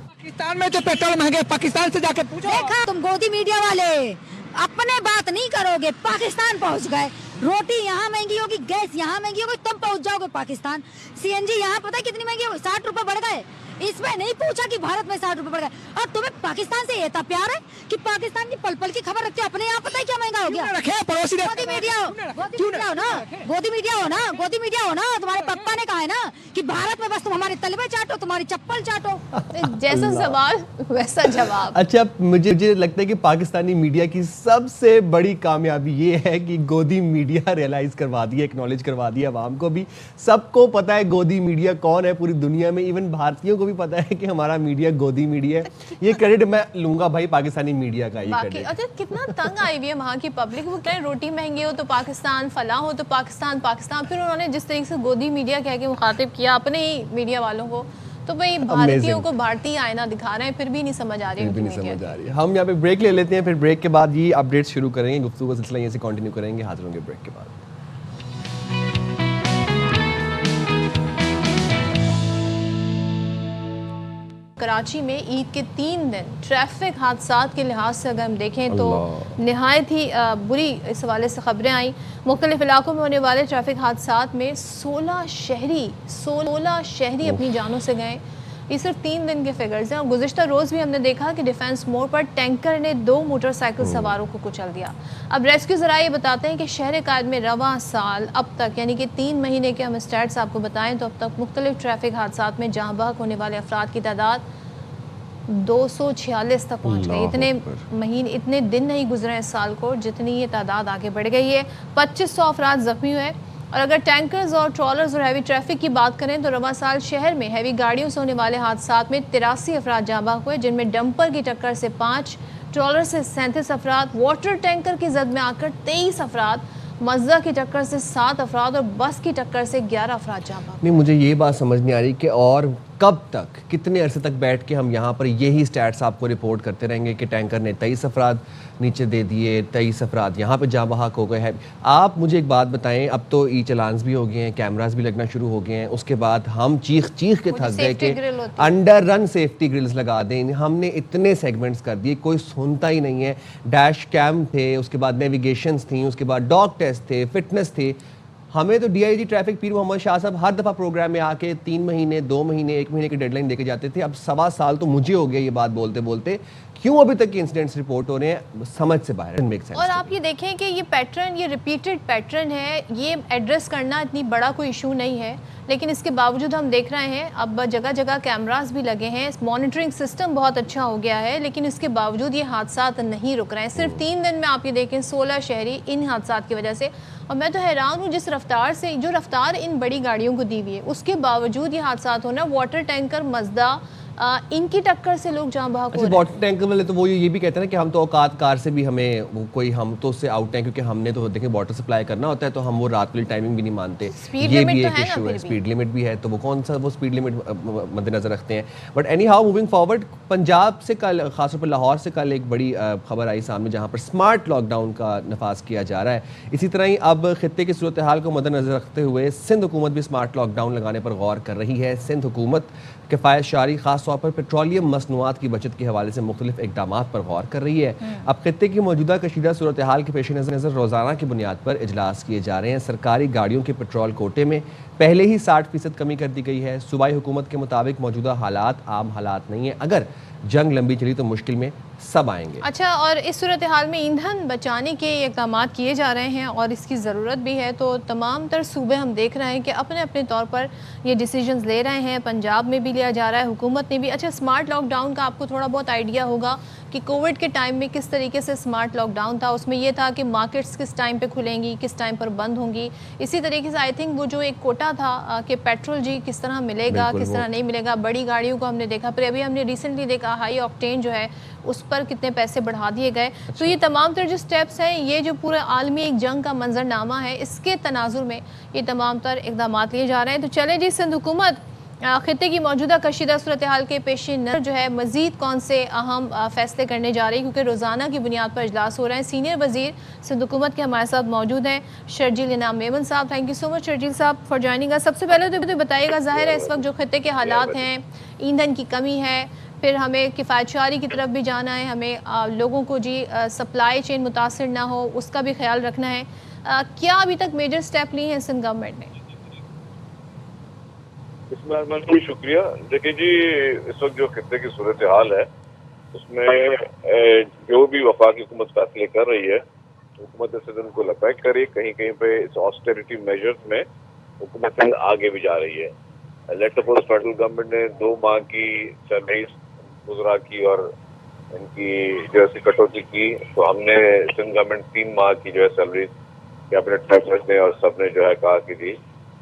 پاکستان میں جو پیٹرول مہنگے، پاکستان سے جا کے پوچھو. دیکھا تم گودی میڈیا والے اپنے بات نہیں کرو گے، پاکستان پہنچ گئے. روٹی یہاں مہنگی ہوگی، گیس یہاں مہنگی ہوگی، تم پہنچ جاؤ گے پاکستان. سی این جی یہاں پتہ ہے کتنی مہنگی ہوگی، 60 روپے بڑھ گئے. اس میں نہیں پوچھا کہ بھارت میں 60 روپے بڑھ گئے. اور تمہیں پاکستان سے اتنا پیار ہے کہ پاکستان کی پل پل کی خبر رکھتے ہو. اپنے یہاں پتہ ہے کیا مہنگا ہو گیا. رکھے پڑوسی نے گودی میڈیا ہو نا، گودی میڈیا ہو نا. تمہارے پپا نے کہا ہے نا کہ بھارت میں بس تم ہمارے تلوے چاٹو، تمہاری چپل چاٹو. جیسا سوال ویسا جواب. اچھا مجھے لگتا ہے کہ پاکستانی میڈیا کی سب سے بڑی کامیابی یہ ہے کہ گودی میڈیا ریئلائز کروا دیا، ایکنالج کروا دیا عوام کو بھی. سب کو پتہ ہے گودی میڈیا کون ہے پوری دنیا میں، ایون بھارتیوں کو بھی پتہ ہے کہ ہمارا میڈیا گودی میڈیا ہے. یہ کریڈٹ میں لوں گا بھائی پاکستانی میڈیا کا. یہ کریڈٹ اچھا کتنا تنگ آئی ہوئی ہے وہاں کی پبلک. وہ کہیں روٹی مہنگی ہو تو پاکستان، فلاں ہو تو پاکستان. پھر انہوں نے جس طریقے سے گودی میڈیا کہہ کے مخاطب کیا اپنے ہی میڈیا والوں کو، تو بھائی بھارتیوں کو بھارتی آئینہ دکھا رہے ہیں، پھر بھی نہیں سمجھ آ رہی. ہم یہاں پہ بریک لے لیتے ہیں، پھر بریک کے بعد یہ اپڈیٹ شروع کریں گے، گفتگو کا سلسلہ یہیں سے کنٹینیو کریں گے. حاضر ہوں گے بریک کے بعد. کراچی میں عید کے 3 دن ٹریفک حادثات کے لحاظ سے اگر ہم دیکھیں تو نہایت ہی بری اس حوالے سے خبریں آئیں. مختلف علاقوں میں ہونے والے ٹریفک حادثات میں 16 شہری اپنی جانوں سے گئے. یہ صرف 3 دن کے فگرز ہیں. اور گزشتہ روز بھی ہم نے دیکھا کہ ڈیفنس موڑ پر ٹینکر نے 2 موٹر سائیکل سواروں کو کچل دیا. اب ریسکیو ذرائع بتاتے ہیں کہ شہر قائد میں رواں سال اب تک یعنی کہ 3 مہینے کے ہم اسٹیٹس آپ کو بتائیں تو اب تک مختلف ٹریفک حادثات میں جاں بحق ہونے والے افراد کی تعداد 246 تک پہنچ گئی. اتنے دن نہیں گزرے اس سال کو جتنی یہ تعداد آگے بڑھ گئی ہے. 2500 افراد زخمی ہوئے. اور اگر ٹینکرز اور ٹرالرز اور ہیوی ٹریفک کی بات کریں تو رواں سال شہر میں ہیوی گاڑیوں سے ہونے والے حادثات میں 83 افراد جاں بحق ہوئے، جن میں ڈمپر کی ٹکر سے 5، ٹرالر سے 37 افراد، واٹر ٹینکر کی زد میں آ کر 23 افراد، مزدہ کی ٹکر سے 7 افراد اور بس کی ٹکر سے 11 افراد جاں بحق. نہیں مجھے یہ بات سمجھ نہیں آ رہی کہ اور کب تک، کتنے عرصے تک بیٹھ کے ہم یہاں پر یہی سٹیٹس آپ کو رپورٹ کرتے رہیں گے کہ ٹینکر نے 23 افراد نیچے دے دیے، 23 افراد یہاں پہ جاں بحق ہو گئے ہیں. آپ مجھے ایک بات بتائیں، اب تو ای چلانز بھی ہو گئے ہیں، کیمراز بھی لگنا شروع ہو گئے ہیں، اس کے بعد ہم چیخ کے تھک گئے کہ انڈر رن سیفٹی گرلز لگا دیں. ہم نے اتنے سیگمنٹس کر دیے، کوئی سنتا ہی نہیں ہے. ڈیش کیم تھے، اس کے بعد نیویگیشنز تھیں، اس کے بعد ڈاگ ٹیسٹ تھے، فٹنس تھے. ہمیں تو ڈی آئی جی ٹریفک پیر محمد شاہ صاحب ہر دفعہ پروگرام میں آ کے 3 مہینے 2 مہینے 1 مہینے کی ڈیڈ لائن دے کے جاتے تھے. اب 1.25 سال تو مجھے ہو گیا یہ بات بولتے بولتے. کیوں ابھی تک یہ انسیڈنٹس رپورٹ ہو رہے ہیں، سمجھ سے باہر. اور آپ یہ دیکھیں کہ یہ پیٹرن، یہ ریپیٹڈ پیٹرن ہے. یہ ایڈریس کرنا اتنی بڑا کوئی ایشو نہیں ہے، لیکن اس کے باوجود ہم دیکھ رہے ہیں اب جگہ جگہ کیمراز بھی لگے ہیں، مانیٹرنگ سسٹم بہت اچھا ہو گیا ہے، لیکن اس کے باوجود یہ حادثات نہیں رک رہے ہیں. صرف 3 دن میں آپ یہ دیکھیں 16 شہری ان حادثات کی وجہ سے. اور میں تو حیران ہوں جس رفتار سے، جو رفتار ان بڑی گاڑیوں کو دی ہوئی ہے، اس کے باوجود یہ حادثات ہونا. واٹر ٹینکر، مزدہ، ان کی ٹکر سے لوگ جاں بحق ہو رہے ہیں. واٹر ٹینکر والے تو وہ یہ بھی کہتے ہیں نا کہ ہم تو اوقات کار سے بھی ہمیں کوئی ہم تو اس سے آؤٹ ہیں، کیونکہ ہم نے تو دیکھیں واٹر سپلائی کرنا ہوتا ہے تو ہم وہ رات والی ٹائمنگ بھی نہیں مانتے. یہ بھی ایک ایشو ہے. اسپیڈ لمٹ بھی ہے تو وہ کون سا وہ اسپیڈ لمٹ مد نظر رکھتے ہیں. But any how moving forward, Punjab سے کل، خاص طور پر لاہور سے کل ایک بڑی خبر آئی سامنے جہاں پر اسمارٹ لاک ڈاؤن کا نفاذ کیا جا رہا ہے. اسی طرح ہی اب خطے کی صورتحال کو مد نظر رکھتے ہوئے سندھ حکومت بھی اسمارٹ لاک ڈاؤن لگانے پر غور کر رہی ہے. سندھ حکومت کفایت شعاری خاص طور پر پیٹرولیم مصنوعات کی بچت کے حوالے سے مختلف اقدامات پر غور کر رہی ہے. اب خطے کی موجودہ کشیدہ صورتحال کے پیش نظر روزانہ کی بنیاد پر اجلاس کیے جا رہے ہیں. سرکاری گاڑیوں کے پیٹرول کوٹے میں پہلے ہی 60% کمی کر دی گئی ہے. صوبائی حکومت کے مطابق موجودہ حالات عام حالات نہیں ہیں، اگر جنگ لمبی چلی تو مشکل میں سب آئیں گے. اچھا، اور اس صورتحال میں ایندھن بچانے کے اقدامات کیے جا رہے ہیں اور اس کی ضرورت بھی ہے. تو تمام تر صوبے ہم دیکھ رہے ہیں کہ اپنے اپنے طور پر یہ ڈیسیجنز لے رہے ہیں. پنجاب میں بھی لیا جا رہا ہے، حکومت نے بھی. اچھا، اسمارٹ لاک ڈاؤن کا آپ کو تھوڑا بہت آئیڈیا ہوگا کہ کووڈ کے ٹائم میں کس طریقے سے اسمارٹ لاک ڈاؤن تھا. اس میں یہ تھا کہ مارکیٹس کس ٹائم پہ کھلیں گی، کس ٹائم پر بند ہوں گی. اسی طریقے سے آئی تھنک وہ جو ایک کوٹا تھا کہ پیٹرول جی کس طرح ملے گا، کس طرح نہیں ملے گا. بڑی گاڑیوں کو ہم نے دیکھا، پھر ابھی ہم نے ریسنٹلی دیکھا ہائی آکٹین جو ہے اس پر کتنے پیسے بڑھا دیے گئے. تو یہ تمام تر جو سٹیپس ہیں، یہ جو پورا عالمی ایک جنگ کا منظرنامہ ہے، اس کے تناظر میں یہ تمام تر اقدامات لیے جا رہے ہیں. تو چلیں جی، سندھ حکومت خطے کی موجودہ کشیدہ صورتحال کے پیش نظر جو ہے مزید کون سے اہم فیصلے کرنے جا رہی ہیں، کیونکہ روزانہ کی بنیاد پر اجلاس ہو رہے ہیں. سینئر وزیر سندھ حکومت کے ہمارے ساتھ موجود ہیں شرجیل انعام میمن صاحب. تھینک یو سو مچ شرجیل صاحب فار جوائننگ اس. سب سے پہلے تو بتائیے گا، ظاہر ہے اس وقت جو خطے کے حالات ہیں، ایندھن کی کمی ہے، پھر ہمیں کفایت شعاری کی طرف بھی جانا ہے، ہمیں لوگوں کو سپلائی چین متاثر نہ ہو اس کا بھی خیال رکھنا ہے. کیا ابھی تک میجر سٹیپ لیے ہیں سندھ گورنمنٹ نے؟ اس میں بہت شکریہ. دیکھیں جی، اس وقت جو خطے کی صورتحال ہے اس میں جو بھی وفاقی حکومت فیصلے کر رہی ہے، حکومت سندھ کو لبیک کری. کہیں کہیں پہ اس آسٹیریٹی میجرز میں حکومت سندھ آگے بھی جا رہی ہے. لیٹ سپوز فیڈرل گورنمنٹ نے 2 ماہ کی سیلریز گزرا کی اور ان کی جو ہے کٹوتی کی، تو ہم نے سندھ گورنمنٹ 3 ماہ کی جو ہے سیلریز کیبنٹ فیصلے نے اور سب نے جو ہے کہا کہ جی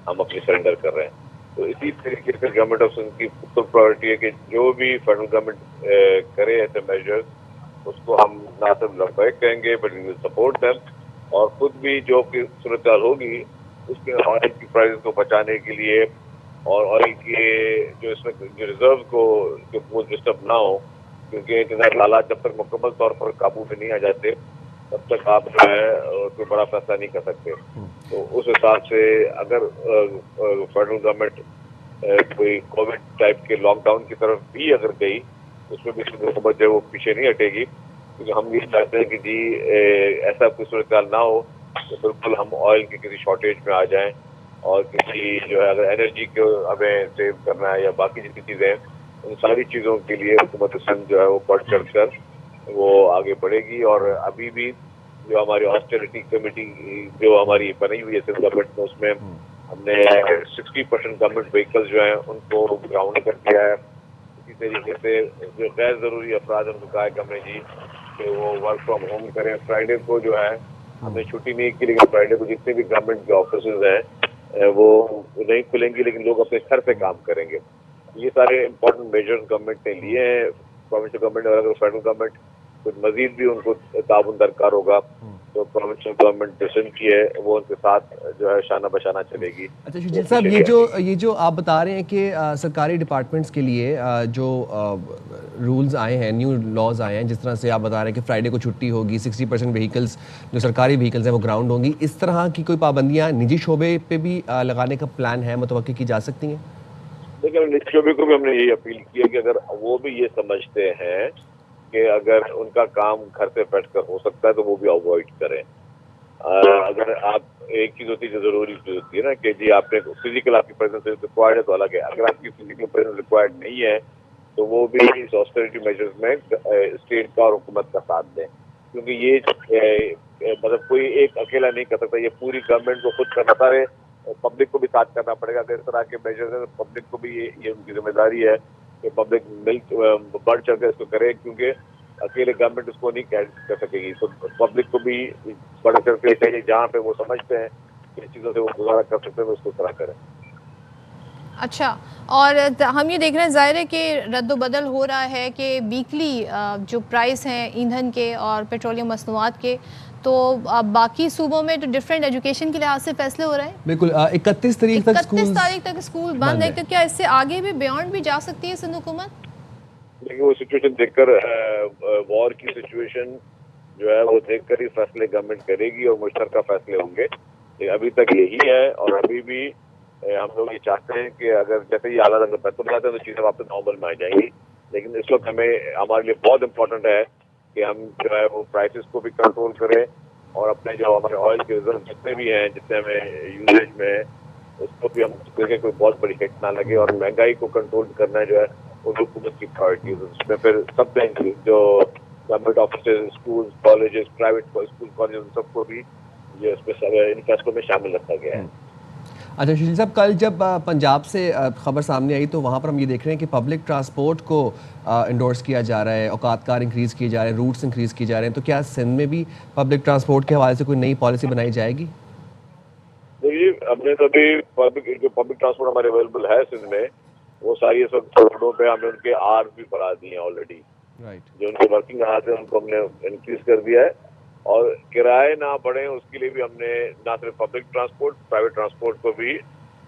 ہم اپنی سرنڈر کر رہے ہیں. تو اسی طریقے سے گورنمنٹ آف سندھ کی پرائورٹی ہے کہ جو بھی فیڈرل گورنمنٹ کرے ایسے میجرز اس کو ہم نہ صرف لبیک کہیں گے but we will support them. اور خود بھی جو صورتحال ہوگی اس کے آئل کی پرائز کو بچانے کے لیے اور آئل کے جو اس میں جو ریزرو کو جو وہ ڈسٹرب نہ ہو، کیونکہ حالات جب تک مکمل طور پر قابو میں نہیں آ جاتے تب تک آپ جو ہے کوئی بڑا فیصلہ نہیں کر سکتے. تو اس حساب سے اگر فیڈرل گورنمنٹ کوئی کووڈ ٹائپ کے لاک ڈاؤن کی طرف بھی اگر گئی، اس میں بھی حکومت جو ہے وہ پیچھے نہیں ہٹے گی، کیونکہ ہم یہ چاہتے ہیں کہ جی ایسا کوئی صورتحال نہ ہو کہ بالکل ہم آئل کی کسی شارٹیج میں آ جائیں اور کسی جو ہے اگر انرجی کو ہمیں سیو کرنا ہے یا باقی جتنی چیزیں ہیں ان ساری چیزوں کے لیے حکومت سندھ جو ہے وہ بڑھ چڑھ کر وہ آگے بڑھے گی. اور ابھی بھی جو ہماری آسٹیریٹی کمیٹی جو ہماری بنی ہوئی ہے سندھ گورنمنٹ میں، اس میں ہم نے 60% گورنمنٹ وہیکلز جو ہیں ان کو گراؤنڈ کر دیا ہے. اسی طریقے سے جو غیر ضروری افراد ہیں ان کو کہا ہے کہ ہم نے جی کہ وہ ورک فرام ہوم کریں. فرائیڈے کو جو ہے ہم نے چھٹی نہیں کی، لیکن فرائیڈے کو جتنے بھی گورنمنٹ کے آفیسز ہیں وہ نہیں کھلیں گے لیکن لوگ اپنے گھر سے کام کریں گے. یہ سارے امپورٹنٹ میجرز گورنمنٹ نے لیے ہیں، پروونشل گورنمنٹ. اور اگر فیڈرل گورنمنٹ کچھ مزید بھی ان کو تعاون درکار ہوگا تو پروونشل گورنمنٹ جو سندھ کی ہے وہ ان کے ساتھ جو ہے شانہ بشانہ چلے گی. اچھا شرجیل صاحب، یہ جو آپ بتا رہے ہیں کہ سرکاری ڈپارٹمنٹس کے لیے جو رولز آئے ہیں، نیو لاز آئے ہیں، جس طرح سے آپ بتا رہے ہیں کہ فرائیڈے کو چھٹی ہوگی، 60% وہیکلز جو سرکاری وہیکلز ہیں وہ گراؤنڈ ہوں گی، اس طرح کی کوئی پابندیاں نجی شعبے پہ بھی لگانے کا پلان ہے، متوقع کی جا سکتی ہیں؟ لیکن نجی شعبے کو بھی ہم نے یہی اپیل کی ہے کہ اگر وہ بھی یہ سمجھتے ہیں کہ اگر ان کا کام گھر سے بیٹھ کر ہو سکتا ہے تو وہ بھی اوائڈ کریں. اگر آپ ایک چیز ہوتی ہے ضروری چیز ہوتی ہے نا کہ جی آپ نے فزیکل آپ کی پریزنس ریکوائرڈ ہے تو الگ ہے. اگر آپ کی فزیکل پریزنس ریکوائرڈ نہیں ہے تو وہ بھی اس آسٹیریٹی میجرز میں اسٹیٹ کا اور حکومت کا ساتھ دیں، کیونکہ یہ مطلب کوئی ایک اکیلا نہیں کر سکتا، یہ پوری گورنمنٹ کو خود کرنا پڑے، پبلک کو بھی ساتھ کرنا پڑے گا. اگر اس طرح کے میجرز ہیں تو پبلک کو بھی یہ ان کی ذمہ داری ہے کہ پبلک بڑھ چڑھ کر اس کو کرے، کیونکہ اکیلے گورنمنٹ اس کو نہیں کر سکے گی. تو پبلک کو بھی بڑھ چڑھ کے چاہیے جہاں پہ وہ سمجھتے ہیں کہ ان چیزوں سے وہ گزارا کر سکتے ہیں اس کو طرح کریں. اچھا، اور ہم یہ دیکھ رہے ہیں ظاہر ہے کہ رد و بدل ہو رہا ہے کہ ویکلی جو پرائس ہیں ایندھن کے اور پیٹرولیم مصنوعات کے، تو باقی صوبوں میں تو ڈفرینٹ ایجوکیشن کے لحاظ سے فیصلے ہو رہے ہیں. بالکل 31 تاریخ تک اسکول بند ہے. تو کیا اس سے آگے بھی بیانڈ بھی جا سکتی ہے سندھ حکومت؟ لیکن وہ سچویشن دیکھ کر وار کی سچویشن جو ہے وہ دیکھ کر ہی فیصلے گورنمنٹ کرے گی اور مشترکہ فیصلے ہوں گے. ابھی تک یہی ہے اور ابھی بھی ہم لوگ یہ چاہتے ہیں کہ اگر جیسے یہ حالات اگر بہتر جاتے ہیں تو چیزیں واپس نارمل میں آ جائیں گی. لیکن اس وقت ہمارے لیے بہت امپورٹنٹ ہے کہ ہم جو ہے وہ پرائسز کو بھی کنٹرول کریں اور اپنے جو ہمارے آئل کے ریزرو جتنے بھی ہیں جتنے ہمیں یوزیج میں ہے اس کو بھی ہم دیکھیں کوئی بہت بڑی ہٹ نہ لگے. اور مہنگائی کو کنٹرول کرنا جو ہے وہ حکومت کی پرائورٹی ہے. اس میں پھر سب بینک جو government offices, school colleges, private school colleges ان سب کو بھی یہ اس میں ان فیصلوں میں شامل رکھا گیا ہے. اچھا شرجیل صاحب، کل جب پنجاب سے خبر سامنے آئی تو وہاں پر ہم یہ دیکھ رہے ہیں کہ پبلک ٹرانسپورٹ کو انڈورس کیا جا رہا ہے، اوقات کار انکریز کیے جا رہے ہیں، روٹس انکریز کیے جا رہے ہیں. تو کیا سندھ میں بھی پبلک ٹرانسپورٹ کے حوالے سے کوئی نئی پالیسی بنائی جائے گی؟ دیکھیے ہم نے تو ابھی پبلک ٹرانسپورٹ ہمارے اویلیبل ہے سندھ میں، وہ ساری اس وقت روڈوں پہ ہم نے ان کے آر بھی بڑھا دیے ہیں آلریڈی. جو ان کے ورکنگ آرز ہیں ان کو ہم نے انکریز کر دیا ہے اور کرائے نہ بڑھیں اس کے لیے بھی ہم نے نہ صرف پبلک ٹرانسپورٹ، پرائیویٹ ٹرانسپورٹ کو بھی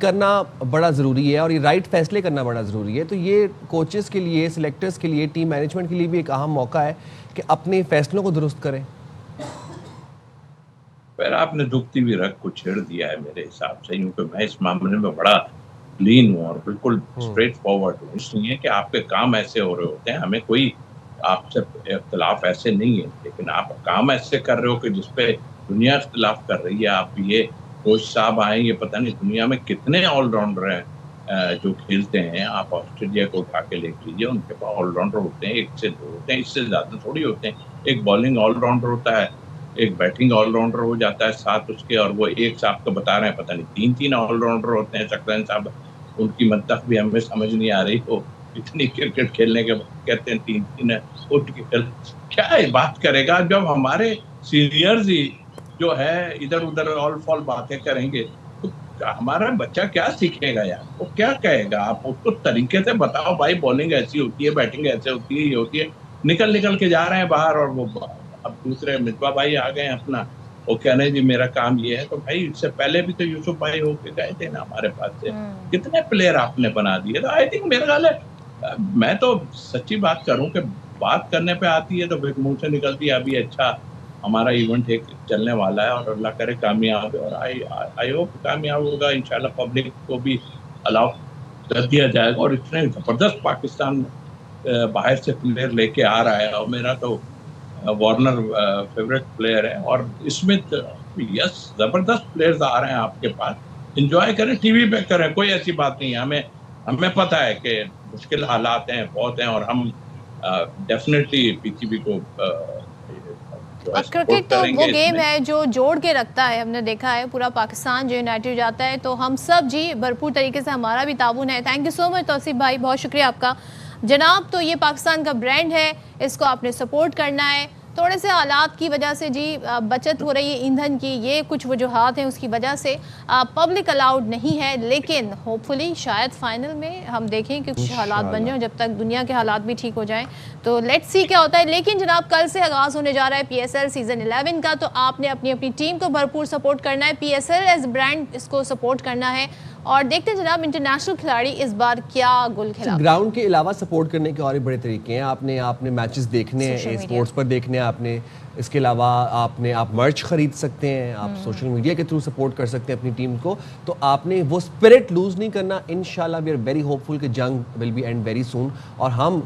کرنا بڑا ضروری ہے اور یہ رائٹ فیصلے کرنا بڑا ضروری ہے. تو یہ کوچز کے لیے, سلیکٹرز کے لیے, ٹیم مینجمنٹ کے لیے بھی ایک اہم موقع ہے کہ اپنے فیصلوں کو درست کریں. پھر آپ نے دکھتی ہوئی رگ کو چھیڑ دیا ہے میرے حساب سے, کیونکہ میں اس معاملے میں بڑا کلین ہوں اور بالکل اسٹریٹ فارورڈ ہوں. اس لیے کہ آپ کے کام ایسے ہو رہے ہوتے ہیں, ہمیں کوئی آپ سے اختلاف ایسے نہیں ہے, لیکن آپ کام ایسے کر رہے ہو کہ جس پہ دنیا اختلاف کر رہی ہے. آپ یہ کوچ صاحب آئیں, یہ پتہ نہیں دنیا میں کتنے آل راؤنڈر ہیں جو کھیلتے ہیں. آپ آسٹریلیا کو اٹھا کے دیکھ لیجیے, ان کے پاس آل راؤنڈر ہوتے ہیں, 1 سے 2 ہوتے ہیں, اس سے زیادہ تھوڑی ہوتے ہیں. ایک بالنگ آل راؤنڈر ہوتا ہے, ایک بیٹنگ آل راؤنڈر ہو جاتا ہے ساتھ اس کے, اور وہ ایک صاحب کا بتا رہے ہیں پتہ نہیں 3 آل راؤنڈر ہوتے ہیں. سکرین صاحب ان کی منطق بھی ہمیں سمجھ نہیں آ رہی ہو, اتنی کرکٹ کھیلنے کے بعد کہتے ہیں 3 اٹھ کے کھیل. کیا بات کرے گا جب ہمارے سینئرز ہی جو ہے ادھر ادھر آل فال باتیں کریں گے تو ہمارا بچہ کیا سیکھے گا یار, وہ کیا کہے گا؟ آپ اس کو طریقے سے بتاؤ بھائی بالنگ ایسی ہوتی ہے, بیٹنگ ایسے ہوتی ہے, یہ ہوتی ہے. نکل کے جا رہے ہیں باہر, اور وہ اب دوسرے مصباح بھائی آ گئے ہیں اپنا, وہ کہہ رہے ہیں جی میرا کام یہ ہے. تو بھائی اس سے پہلے بھی تو یوسف بھائی ہو کے گئے تھے نا ہمارے پاس سے, کتنے پلیئر آپ نے بنا دیے. تو آئی تھنک میرا خیال ہے, میں تو سچی بات کروں کہ بات کرنے پہ آتی ہے تو پھر منہ سے نکلتی ہے ابھی اچھا ہمارا ایونٹ ایک چلنے والا ہے اور اللہ کرے کامیاب, اور آئی ہوپ کامیاب ہوگا انشاءاللہ. پبلک کو بھی الاؤ کر دیا جائے گا, اور اتنے زبردست پاکستان باہر سے پلیئر لے کے آ رہا ہے, اور میرا تو وارنر فیوریٹ پلیئر ہے. اور اس میں یس زبردست پلیئرز آ رہے ہیں آپ کے پاس, انجوائے کریں, ٹی وی پہ کریں, کوئی ایسی بات نہیں ہے. ہمیں پتہ ہے کہ مشکل حالات ہیں, بہت ہیں, اور ہم ڈیفینیٹلی پی سی بی کو اور کرکٹ تو وہ گیم ہے جو جوڑ کے رکھتا ہے. ہم نے دیکھا ہے پورا پاکستان جو یونائٹڈ جاتا ہے, تو ہم سب جی بھرپور طریقے سے ہمارا بھی تعاون ہے. تھینک یو سو مچ توصیف بھائی, بہت شکریہ آپ کا جناب. تو یہ پاکستان کا برانڈ ہے, اس کو آپ نے سپورٹ کرنا ہے. تھوڑے سے حالات کی وجہ سے جی بچت ہو رہی ہے ایندھن کی, یہ کچھ وجوہات ہیں, اس کی وجہ سے پبلک الاؤڈ نہیں ہے, لیکن ہوپ فلی شاید فائنل میں ہم دیکھیں کہ کچھ حالات بن جائیں, جب تک دنیا کے حالات بھی ٹھیک ہو جائیں تو لیٹس سی کیا ہوتا ہے. لیکن جناب کل سے آغاز ہونے جا رہا ہے پی ایس ایل سیزن 11 کا, تو آپ نے اپنی ٹیم کو بھرپور سپورٹ کرنا ہے. P S L as brand اس کو سپورٹ کرنا ہے, اور دیکھتے ہیں جناب انٹرنیشنل کھلاڑی اس بار کیا گل کھلا. گراؤنڈ کے علاوہ سپورٹ کرنے کے اور بھی بڑے طریقے ہیں. آپ نے میچز دیکھنے ہیں, اسپورٹس پر دیکھنے ہیں آپ نے, اس کے علاوہ آپ مرچ خرید سکتے ہیں, آپ سوشل میڈیا کے تھرو سپورٹ کر سکتے ہیں اپنی ٹیم کو. تو آپ نے وہ اسپرٹ لوز نہیں کرنا. انشاءاللہ we are very hopeful کہ جنگ will be end very soon, اور ہم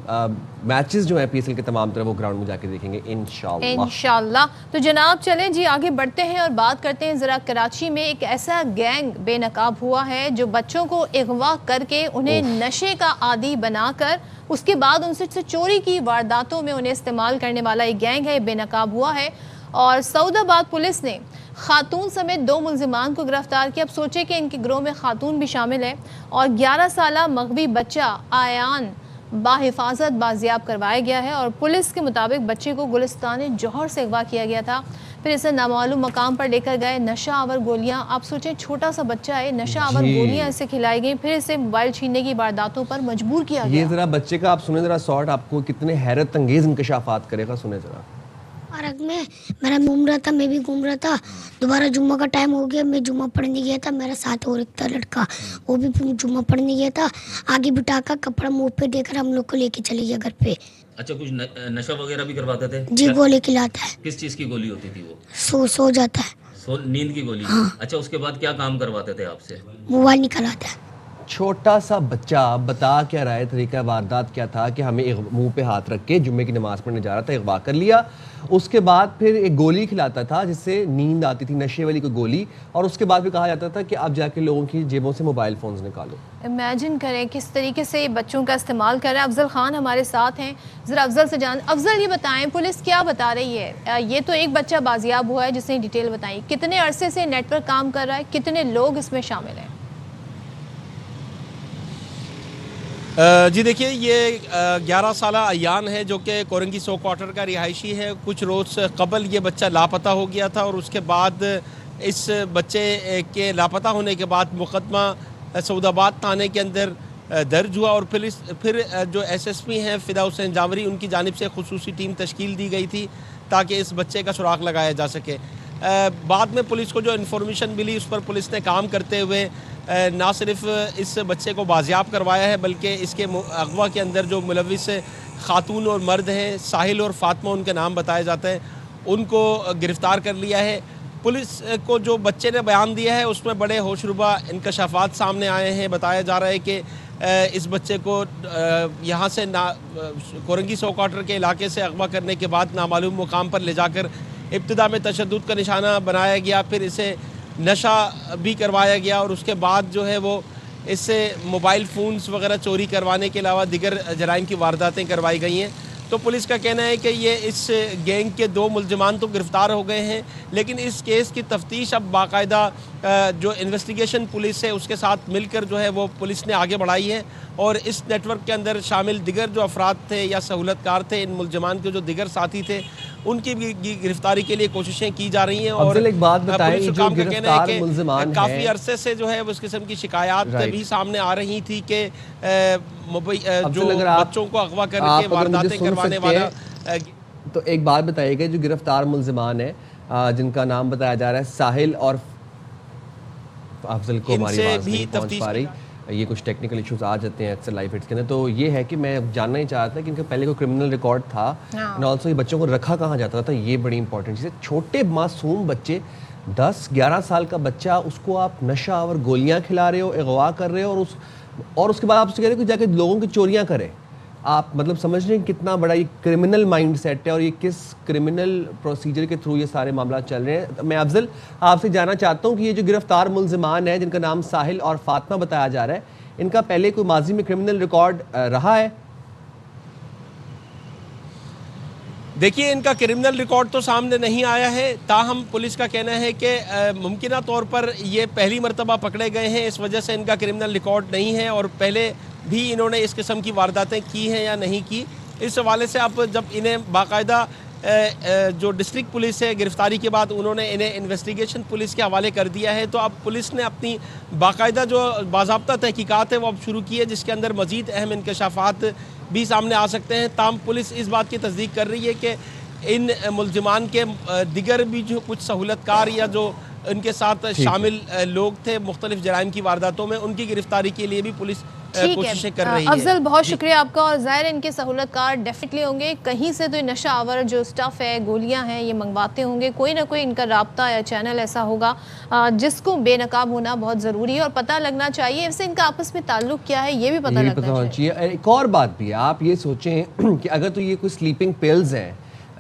میچز جو ہیں پی ایس ایل کے تمام طرح وہ گراؤنڈ میں جا کے دیکھیں گے انشاءاللہ. تو جناب چلیں جی آگے بڑھتے ہیں اور بات کرتے ہیں ذرا. کراچی میں ایک ایسا گینگ بے نقاب ہوا ہے جو بچوں کو اغوا کر کے انہیں نشے کا عادی بنا کر اس کے بعد ان سے چوری کی وارداتوں میں انہیں استعمال کرنے والا ایک گینگ ہے, بے نقاب ہوا ہے. اور سعود آباد پولیس نے خاتون سمیت 2 ملزمان کو گرفتار کیا. اب سوچے کہ ان کے گروہ میں خاتون بھی شامل ہے, اور 11 سالہ مغوی بچہ آیان باحفاظت بازیاب کروایا گیا ہے. اور پولیس کے مطابق بچے کو گلستان جوہر سے اغوا کیا گیا تھا, پھر اسے نامعلوم مقام پر لے کر گئے. نشہ آور گولیاں, آپ سوچیں چھوٹا سا بچہ ہے, نشہ آور گولیاں اسے کھلائی گئی, پھر اسے موبائل چھیننے کی وارداتوں پر مجبور کیا گیا. یہ ذرا بچے کا آپ سنیں ذرا شارٹ, آپ کو کتنے حیرت انگیز انکشافات کرے گا, سنیں ذرا. پارک میں میرا گھوم رہا تھا, میں بھی گھوم رہا تھا. دوبارہ جمعہ کا ٹائم ہو گیا, میں جمعہ پڑھنے گیا تھا. میرا ساتھ اور ایک تھا لڑکا, وہ بھی جمعہ پڑھنے گیا تھا. آگے بٹھا کر کپڑا منہ پہ دے کر ہم لوگ کو لے کے چلے گیا گھر پہ. اچھا, کچھ نشہ وغیرہ بھی کرواتے تھے؟ جی, گولی کھلاتا ہے. کس چیز کی گولی ہوتی تھی وہ؟ سو جاتا ہے. نیند کی گولی. ہاں. اچھا, اس کے بعد کیا کام کرواتے تھے آپ سے؟ موبائل نکلاتا ہے. چھوٹا سا بچہ بتا کیا رہا ہے, طریقہ واردات کیا تھا کہ ہمیں منہ پہ ہاتھ رکھ کے جمعے کی نماز پڑھنے جا رہا تھا, اغوا کر لیا. اس کے بعد پھر ایک گولی کھلاتا تھا جس سے نیند آتی تھی, نشے والی کوئی گولی, اور اس کے بعد بھی کہا جاتا تھا کہ اب جا کے لوگوں کی جیبوں سے موبائل فونز نکالو. امیجن کریں کس طریقے سے بچوں کا استعمال کر رہا ہے. افضل خان ہمارے ساتھ ہیں, ذرا افضل سے جان. افضل یہ بتائیں پولیس کیا بتا رہی ہے؟ یہ تو ایک بچہ بازیاب ہوا ہے جس نے ڈیٹیل بتائی, کتنے عرصے سے نیٹ ورک کام کر رہا ہے, کتنے لوگ اس میں شامل ہیں؟ جی دیکھیے, یہ 11 سالہ ایان ہے جو کہ کورنگی سو کوارٹر کا رہائشی ہے. کچھ روز قبل یہ بچہ لاپتہ ہو گیا تھا, اور اس کے بعد اس بچے کے لاپتہ ہونے کے بعد مقدمہ سعود آباد تھانے کے اندر درج ہوا, اور پھر جو ایس ایس پی ہیں فدا حسین جاوری, ان کی جانب سے خصوصی ٹیم تشکیل دی گئی تھی تاکہ اس بچے کا سراغ لگایا جا سکے. بعد میں پولیس کو جو انفارمیشن ملی اس پر پولیس نے کام کرتے ہوئے نہ صرف اس بچے کو بازیاب کروایا ہے بلکہ اس کے اغوا کے اندر جو ملوث خاتون اور مرد ہیں، ساحل اور فاطمہ ان کے نام بتائے جاتے ہیں، ان کو گرفتار کر لیا ہے۔ پولیس کو جو بچے نے بیان دیا ہے اس میں بڑے ہوشربا انکشافات سامنے آئے ہیں۔ بتایا جا رہا ہے کہ اس بچے کو یہاں سے کورنگی سو کوارٹر کے علاقے سے اغوا کرنے کے بعد نامعلوم مقام پر لے جا کر ابتدا میں تشدد کا نشانہ بنایا گیا، پھر اسے نشہ بھی کروایا گیا اور اس کے بعد جو ہے وہ اس سے موبائل فونز وغیرہ چوری کروانے کے علاوہ دیگر جرائم کی وارداتیں کروائی گئی ہیں۔ تو پولیس کا کہنا ہے کہ یہ اس گینگ کے 2 ملزمان تو گرفتار ہو گئے ہیں، لیکن اس کیس کی تفتیش اب باقاعدہ جو انویسٹیگیشن پولیس ہے اس کے ساتھ مل کر جو ہے وہ پولیس نے آگے بڑھائی ہے، اور اس نیٹ ورک کے اندر شامل دیگر جو افراد تھے یا سہولت کار تھے، ان ملزمان کے جو دیگر ساتھی تھے، ان کی بھی گرفتاری کے لیے کوششیں کی جا رہی ہیں۔ اور ایک بات بتائیں، پولیس جو حکام کا کہنا ہے کہ ملزمان کافی عرصے سے جو ہے اس قسم کی شکایات بھی سامنے آ رہی تھی کہ جو بچوں کو اغوا کر کے وارداتیں کروانے والا۔ تو ایک بات بتائیے گا، جو گرفتار ملزمان ہیں جن کا نام بتایا جا رہا ہے ساحل اور افضل کو ہماری آواز نہیں پہنچ پا رہی، یہ کچھ ٹیکنیکل ایشوز آ جاتے ہیں اکثر لائیو ہٹس کے اندر، تو یہ ہے کہ میں جاننا ہی چاہتا تھا کہ ان کا پہلے کوئی کرمنل ریکارڈ تھا، اور آلسو یہ بچوں کو رکھا کہاں جاتا تھا، یہ بڑی امپورٹنٹ چیز ہے۔ چھوٹے معصوم بچے، 10-11 سال کا بچہ، اس کو آپ نشہ اور گولیاں کھلا رہے ہو، اغوا کر رہے ہو، اور اس کے بعد آپ سے کہہ رہے ہو کہ جا کے لوگوں کی چوریاں کرے۔ آپ مطلب سمجھ رہے ہیں کتنا بڑا یہ کرمنل مائنڈ سیٹ ہے اور یہ کس کرمنل پروسیجر کے تھرو یہ سارے معاملات چل رہے ہیں۔ میں افضل آپ سے جاننا چاہتا ہوں کہ یہ جو گرفتار ملزمان ہیں جن کا نام ساحل اور فاطمہ بتایا جا رہا ہے، ان کا پہلے کوئی ماضی میں کرمنل ریکارڈ رہا ہے؟ دیکھیے، ان کا کرمنل ریکارڈ تو سامنے نہیں آیا ہے، تاہم پولیس کا کہنا ہے کہ ممکنہ طور پر یہ پہلی مرتبہ پکڑے گئے ہیں، اس وجہ سے ان کا کرمنل ریکارڈ نہیں ہے، اور پہلے بھی انہوں نے اس قسم کی وارداتیں کی ہیں یا نہیں کی۔ اس حوالے سے اب جب انہیں باقاعدہ جو ڈسٹرکٹ پولیس ہے گرفتاری کے بعد انہوں نے انہیں انویسٹیگیشن پولیس کے حوالے کر دیا ہے، تو اب پولیس نے اپنی باقاعدہ جو باضابطہ تحقیقات ہے وہ اب شروع کی ہے، جس کے اندر مزید اہم انکشافات بھی سامنے آ سکتے ہیں۔ تاہم پولیس اس بات کی تصدیق کر رہی ہے کہ ان ملزمان کے دیگر بھی جو کچھ سہولت کار یا جو ان کے ساتھ شامل لوگ تھے مختلف جرائم کی وارداتوں میں، ان کی گرفتاری کے لیے بھی پولیس کوششیں کر رہی ہے۔ افضل، بہت شکریہ آپ کا، اور ظاہر ان کے سہولت کار ڈیفینیٹلی ہوں گے، کہیں سے تو یہ نشہ آور جو سٹف ہے، گولیاں ہیں، یہ منگواتے ہوں گے، کوئی نہ کوئی ان کا رابطہ یا چینل ایسا ہوگا جس کو بے نقاب ہونا بہت ضروری ہے اور پتہ لگنا چاہیے اس سے ان کا آپس میں تعلق کیا ہے، یہ بھی پتہ لگنا چاہیے۔ ایک اور بات بھی ہے، آپ یہ سوچیں کہ اگر تو یہ کوئی سلیپنگ پلز ہیں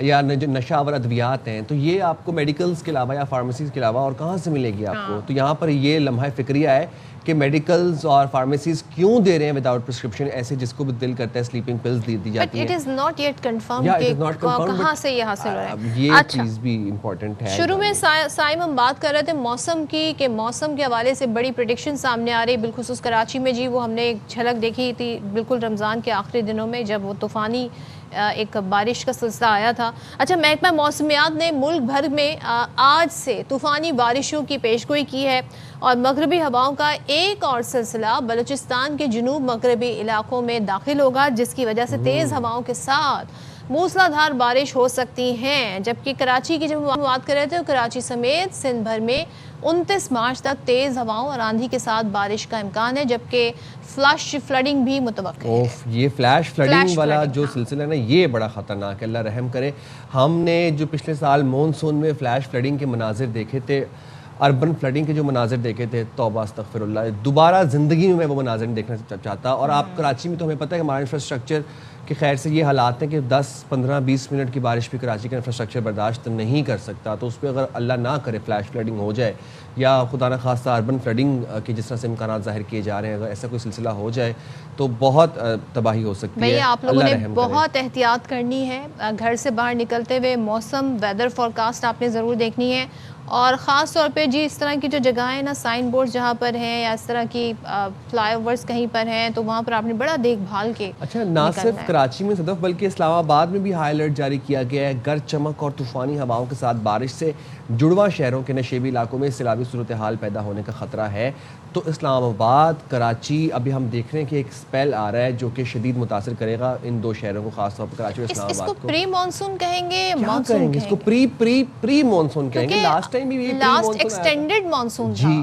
یا جو نشہ آور ادویات ہیں، تو یہ آپ کو میڈیکلز کے علاوہ یا فارمیسیز کے علاوہ اور کہاں سے ملے گی آپ کو؟ تو یہاں پر یہ لمحہ فکریہ ہے کہ میڈیکلز اور فارمیسیز کیوں دے رہے ہیں وداؤٹ پرسکرپشن ایسے جس کو بھی دل کرتا ہے سلیپنگ پلز دی جاتی ہیں۔ But it is not yet confirmed کہ کہاں سے یہ حاصل ہو رہا ہے۔ یہ چیز بھی امپورٹنٹ ہے۔ شروع میں سائم ہم بات کر رہے تھے موسم کی، کہ موسم کے حوالے سے بڑی پریڈکشن سامنے آ رہی، بالخصوص کراچی میں، جی وہ ہم نے ایک جھلک دیکھی تھی بالکل رمضان کے آخری دنوں میں جب وہ طوفانی ایک بارش کا سلسلہ آیا تھا۔ اچھا، محکمہ موسمیات نے ملک بھر میں آج سے طوفانی بارشوں کی پیشگوئی کی ہے، اور مغربی ہواؤں کا ایک اور سلسلہ بلوچستان کے جنوب مغربی علاقوں میں داخل ہوگا، جس کی وجہ سے تیز ہواؤں کے ساتھ موسلادھار بارش ہو سکتی ہیں۔ جبکہ کراچی کی جب ہم بات کر رہے تھے، تو کراچی سمیت سندھ بھر میں 29 مارچ تک تیز ہواؤں اور آندھی کے ساتھ بارش کا امکان ہے، جبکہ فلش فلڈنگ بھی متوقع ہے۔ یہ فلیش فلڈنگ والا جو سلسلہ ہے نا، یہ بڑا خطرناک ہے، اللہ رحم کرے۔ ہم نے جو پچھلے سال مونسون میں فلیش فلڈنگ کے مناظر دیکھے تھے، اربن فلڈنگ کے جو مناظر دیکھے تھے، توبہ استغفر اللہ، دوبارہ زندگی میں وہ مناظر نہیں دیکھنا چاہتا۔ اور آپ کراچی میں تو ہمیں پتہ ہے کہ ہمارا انفراسٹرکچر کہ خیر سے یہ حالات ہیں کہ 10 15 20 منٹ کی بارش بھی کراچی کا انفراسٹرکچر برداشت نہیں کر سکتا، تو اس پہ اگر اللہ نہ کرے فلیش فلڈنگ ہو جائے یا خدا نخواستہ اربن فلڈنگ کی جس طرح سے امکانات ظاہر کیے جا رہے ہیں، اگر ایسا کوئی سلسلہ ہو جائے تو بہت تباہی ہو سکتی ہے۔ آپ لوگوں نے بہت احتیاط کرنی ہے، گھر سے باہر نکلتے ہوئے موسم ویدر فورکاسٹ آپ نے ضرور دیکھنی ہے، اور خاص طور پہ جی اس طرح کی جو جگہیں نا، سائن بورڈ جہاں پر ہیں یا اس طرح کی فلائی اوورز کہیں پر ہیں، تو وہاں پر آپ نے بڑا دیکھ بھال کے۔ اچھا، نہ صرف کراچی میں صدف بلکہ اسلام آباد میں بھی ہائی الرٹ جاری کیا گیا ہے۔ گرج چمک اور طوفانی ہواؤں کے ساتھ بارش سے جڑواں شہروں کے نشیبی علاقوں میں سیلابی صورتحال پیدا ہونے کا خطرہ ہے۔ تو اسلام آباد، کراچی، ابھی ہم دیکھ رہے ہیں کہ ایک اسپیل آ رہا ہے جو کہ شدید متاثر کرے گا ان دو شہروں کو، خاص طور پر کراچی اور اسلام آباد کو۔ اس کو پری مانسون کہیں گے، مانسون کہیں گے، اس کو پری مانسون کہیں گے۔ لاسٹ ٹائم بھی لاسٹ ایکسٹینڈڈ مانسون جی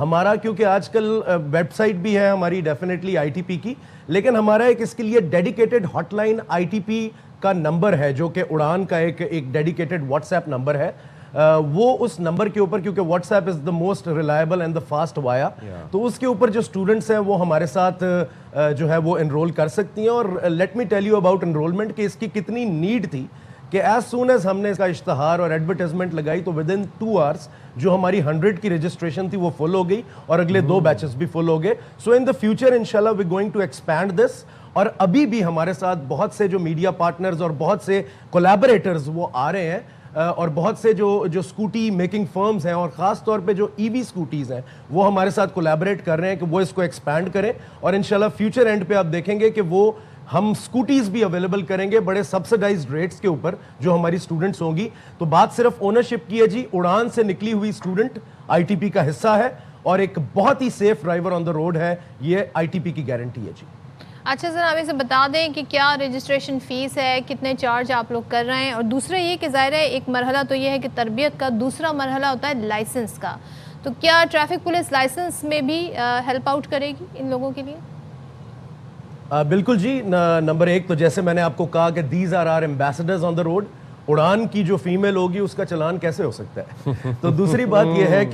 ہمارا کیونکہ آج کل ویب سائٹ بھی ہے ہماری ڈیفینیٹلی آئی ٹی پی کی, لیکن ہمارا ایک اس کے لیے dedicated hotline I T P کا نمبر ہے جو کہ اڑان کا ایک ڈیڈیکیٹڈ واٹس ایپ نمبر ہے. وہ اس نمبر کے اوپر, کیونکہ WhatsApp is the most reliable and the fast via, تو اس کے اوپر جو اسٹوڈنٹس ہیں وہ ہمارے ساتھ جو ہے وہ انرول کر سکتی ہیں. اور let me tell you about enrolment کہ اس کی کتنی نیڈ تھی کہ ایز سون ایز ہم نے اس کا اشتہار اور ایڈورٹائزمنٹ لگائی تو ود ان 2 hours جو ہماری 100 کی رجسٹریشن تھی وہ فل ہو گئی اور اگلے 2 بیچز بھی فل ہو گئے. سو ان دا فیوچر انشاءاللہ we going to expand this. اور ابھی بھی ہمارے ساتھ بہت سے جو میڈیا پارٹنرز اور بہت سے کولیبوریٹرز وہ آ رہے ہیں, اور بہت سے جو اسکوٹی میکنگ فرمز ہیں اور خاص طور پہ جو ای وی اسکوٹیز ہیں وہ ہمارے ساتھ کولیبوریٹ کر رہے ہیں کہ وہ اس کو ایکسپینڈ کریں. اور انشاءاللہ فیوچر اینڈ پہ آپ دیکھیں گے کہ وہ ہم سکوٹیز بھی اویلیبل کریں گے بڑے سبسڈائزڈ ریٹس کے اوپر جو ہماری اسٹوڈنٹس ہوں گی. تو بات صرف اونرشپ کی ہے جی, اڑان سے نکلی ہوئی اسٹوڈنٹ آئی ٹی پی کا حصہ ہے اور ایک بہت ہی safe driver on the road ہے, یہ آئی ٹی پی کی گارنٹی ہے جی. اچھا سر, آپ اسے بتا دیں کہ کیا رجسٹریشن فیس ہے, کتنے چارج آپ لوگ کر رہے ہیں, اور دوسرا یہ کہ ظاہر ہے ایک مرحلہ تو یہ ہے کہ تربیت کا, دوسرا مرحلہ ہوتا ہے لائسنس کا, تو کیا ٹریفک پولیس لائسنس میں بھی ہیلپ آؤٹ کرے گی ان لوگوں کے لیے؟ بالکل جی. نمبر 1 تو جیسے میں نے آپ کو کہا کہ these are are ambassadors on the road, Udaan کی جو فیمیل ہوگی اس کا چلان کیسے ہو سکتا ہے. تو دوسری بات یہ ہے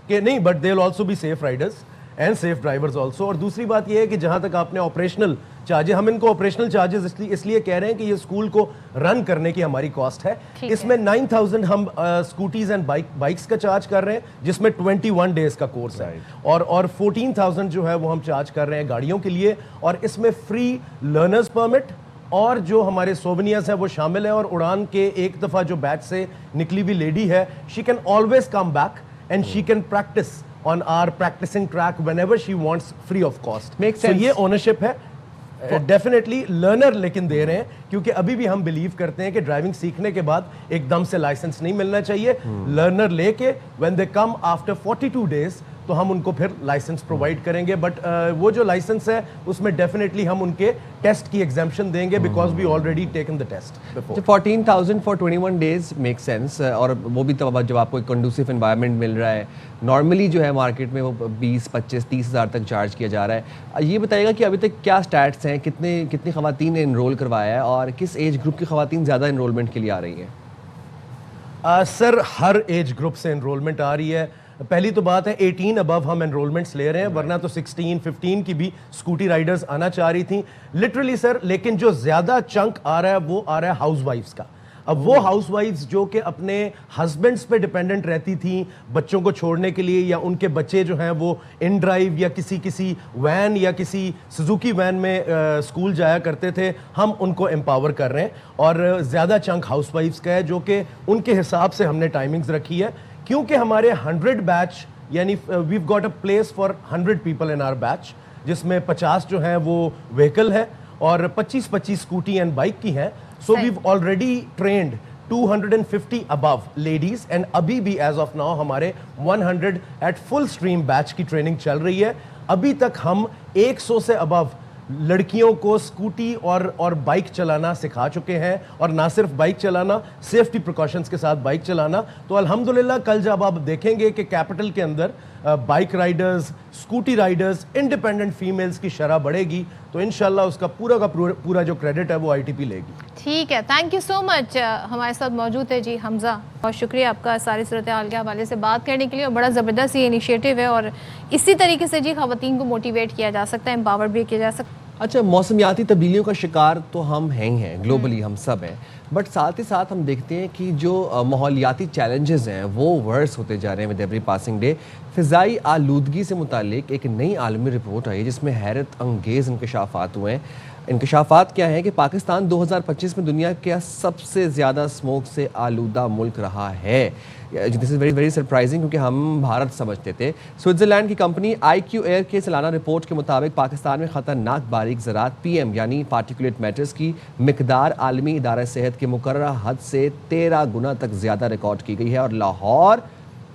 کہ نہیں, but they will also be safe riders and safe drivers also. اور دوسری بات یہ ہے کہ جہاں تک آپ نے آپریشنل چارجز, ہم ان کو آپریشنل چارجز اس لیے کہہ رہے ہیں کہ یہ اسکول کو رن کرنے کی ہماری کاسٹ ہے. اس میں 9000 ہم اسکوٹیز اینڈ بائکس کا چارج کر رہے ہیں جس میں 21 ڈیز کا کورس ہے, اور 14000 جو ہے وہ ہم چارج کر رہے ہیں گاڑیوں کے لیے, اور اس میں فری لرنرز پرمٹ اور جو ہمارے سوونیئرز ہیں وہ شامل ہیں. اور اڑان کے ایک دفعہ جو بیچ سے نکلی ہوئی لیڈی ہے, she can always come back and she can practice on our practicing track whenever she wants free of cost. Makes sense. So یہ ownership ہے ڈیفینیٹلی لرنر, لیکن دے رہے ہیں کیونکہ ابھی بھی ہم بلیو کرتے ہیں کہ ڈرائیونگ سیکھنے کے بعد ایک دم سے لائسنس نہیں ملنا چاہیے. لرنر لے کے when they come after 42 days تو ہم ان کو پھر لائسنس پرووائڈ کریں گے. بٹ وہ جو لائسنس ہے اس میں ڈیفینیٹلی ہم ان کے ٹیسٹ کی ایگزمپشن دیں گے because we already taken the test. 14,000 for 21 days make sense, اور وہ بھی تو جب آپ کو ایک کنڈوسیو انوائرمنٹ مل رہا ہے. نارملی جو ہے مارکیٹ میں وہ 20, 25, 30 ہزار تک چارج کیا جا رہا ہے. یہ بتائیے گا کہ ابھی تک کیا اسٹیٹس ہیں, کتنی خواتین نے انرول کروایا ہے اور کس ایج گروپ کی خواتین زیادہ انرولمنٹ کے لیے آ رہی ہیں؟ سر ہر ایج گروپ سے انرولمنٹ آ رہی ہے. پہلی تو بات ہے 18 ابو ہم انرولمنٹس لے رہے ہیں, ورنہ تو 16, 15 کی بھی اسکوٹی رائڈرز آنا چاہ رہی تھیں لٹرلی سر. لیکن جو زیادہ چنک آ رہا ہے وہ آ رہا ہے ہاؤس وائفس کا. اب وہ ہاؤس وائفز جو کہ اپنے ہسبینڈس پہ ڈپینڈنٹ رہتی تھیں بچوں کو چھوڑنے کے لیے, یا ان کے بچے جو ہیں وہ ان ڈرائیو یا کسی وین یا کسی سزوکی وین میں اسکول جایا کرتے تھے, ہم ان کو امپاور کر رہے ہیں. اور زیادہ چنک ہاؤس وائفز کا ہے جو کہ ان کے حساب سے ہم نے ٹائمنگز رکھی ہے, کیونکہ ہمارے 100 بیچ یعنی we've got a place for 100 people in our batch, جس میں 50 جو ہیں وہ وہیکل ہے اور 25 اسکوٹی اینڈ بائک کی ہیں. So we've already trained 250 above ladies and ابھی بھی as of now ہمارے 100 at full stream batch کی ٹریننگ چل رہی ہے. ابھی تک ہم 100 سے above لڑکیوں کو اسکوٹی اور بائک چلانا سکھا چکے ہیں, اور نہ صرف بائک چلانا, سیفٹی پریکاشنز کے ساتھ بائک چلانا. تو الحمدللہ کل جب آپ دیکھیں گے کہ کیپٹل کے اندر bike riders, scooty riders, independent families کی شرح بڑھے گی تو انشاءاللہ اس کا پورا جو کریڈٹ ہے وہ آئی ٹی پی لے گی. ٹھیک ہے, تھینک یو سو مچ. ہمارے ساتھ موجود ہے جی حمزہ, بہت شکریہ آپ کا ساری صورتحال کے حوالے سے بات کرنے کے لیے. اور بڑا زبردست یہ انیشیٹو ہے اور اسی طریقے سے جی خواتین کو موٹیویٹ کیا جا سکتا ہے, امپاور بھی کیا جا سکتا ہے. اچھا, موسمیاتی تبدیلیوں کا شکار تو ہم ہیں گلوبلی, ہم سب ہیں, بٹ ساتھ ہی ساتھ ہم دیکھتے ہیں کہ جو ماحولیاتی چیلنجز ہیں وہ ورس ہوتے جا رہے ہیں ود ایوری پاسنگ ڈے. فضائی آلودگی سے متعلق ایک نئی عالمی رپورٹ آئی جس میں حیرت انگیز انکشافات ہوئے ہیں. انکشافات کیا ہیں کہ پاکستان 2025 میں دنیا کا سب سے زیادہ اسموک سے آلودہ ملک رہا ہے. دس از ویری ویری سرپرائزنگ کیونکہ ہم بھارت سمجھتے تھے. سوئٹزرلینڈ کی کمپنی IQ Air کے سالانہ رپورٹ کے مطابق پاکستان میں خطرناک باریک ذرات PM یعنی پارٹیکولیٹ میٹرز کی مقدار عالمی ادارہ صحت کے مقررہ حد سے 13 گنا تک زیادہ ریکارڈ کی گئی ہے, اور Lahore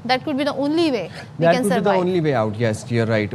That could be the only way we That can could be the survive. only way out. Yes, you're right.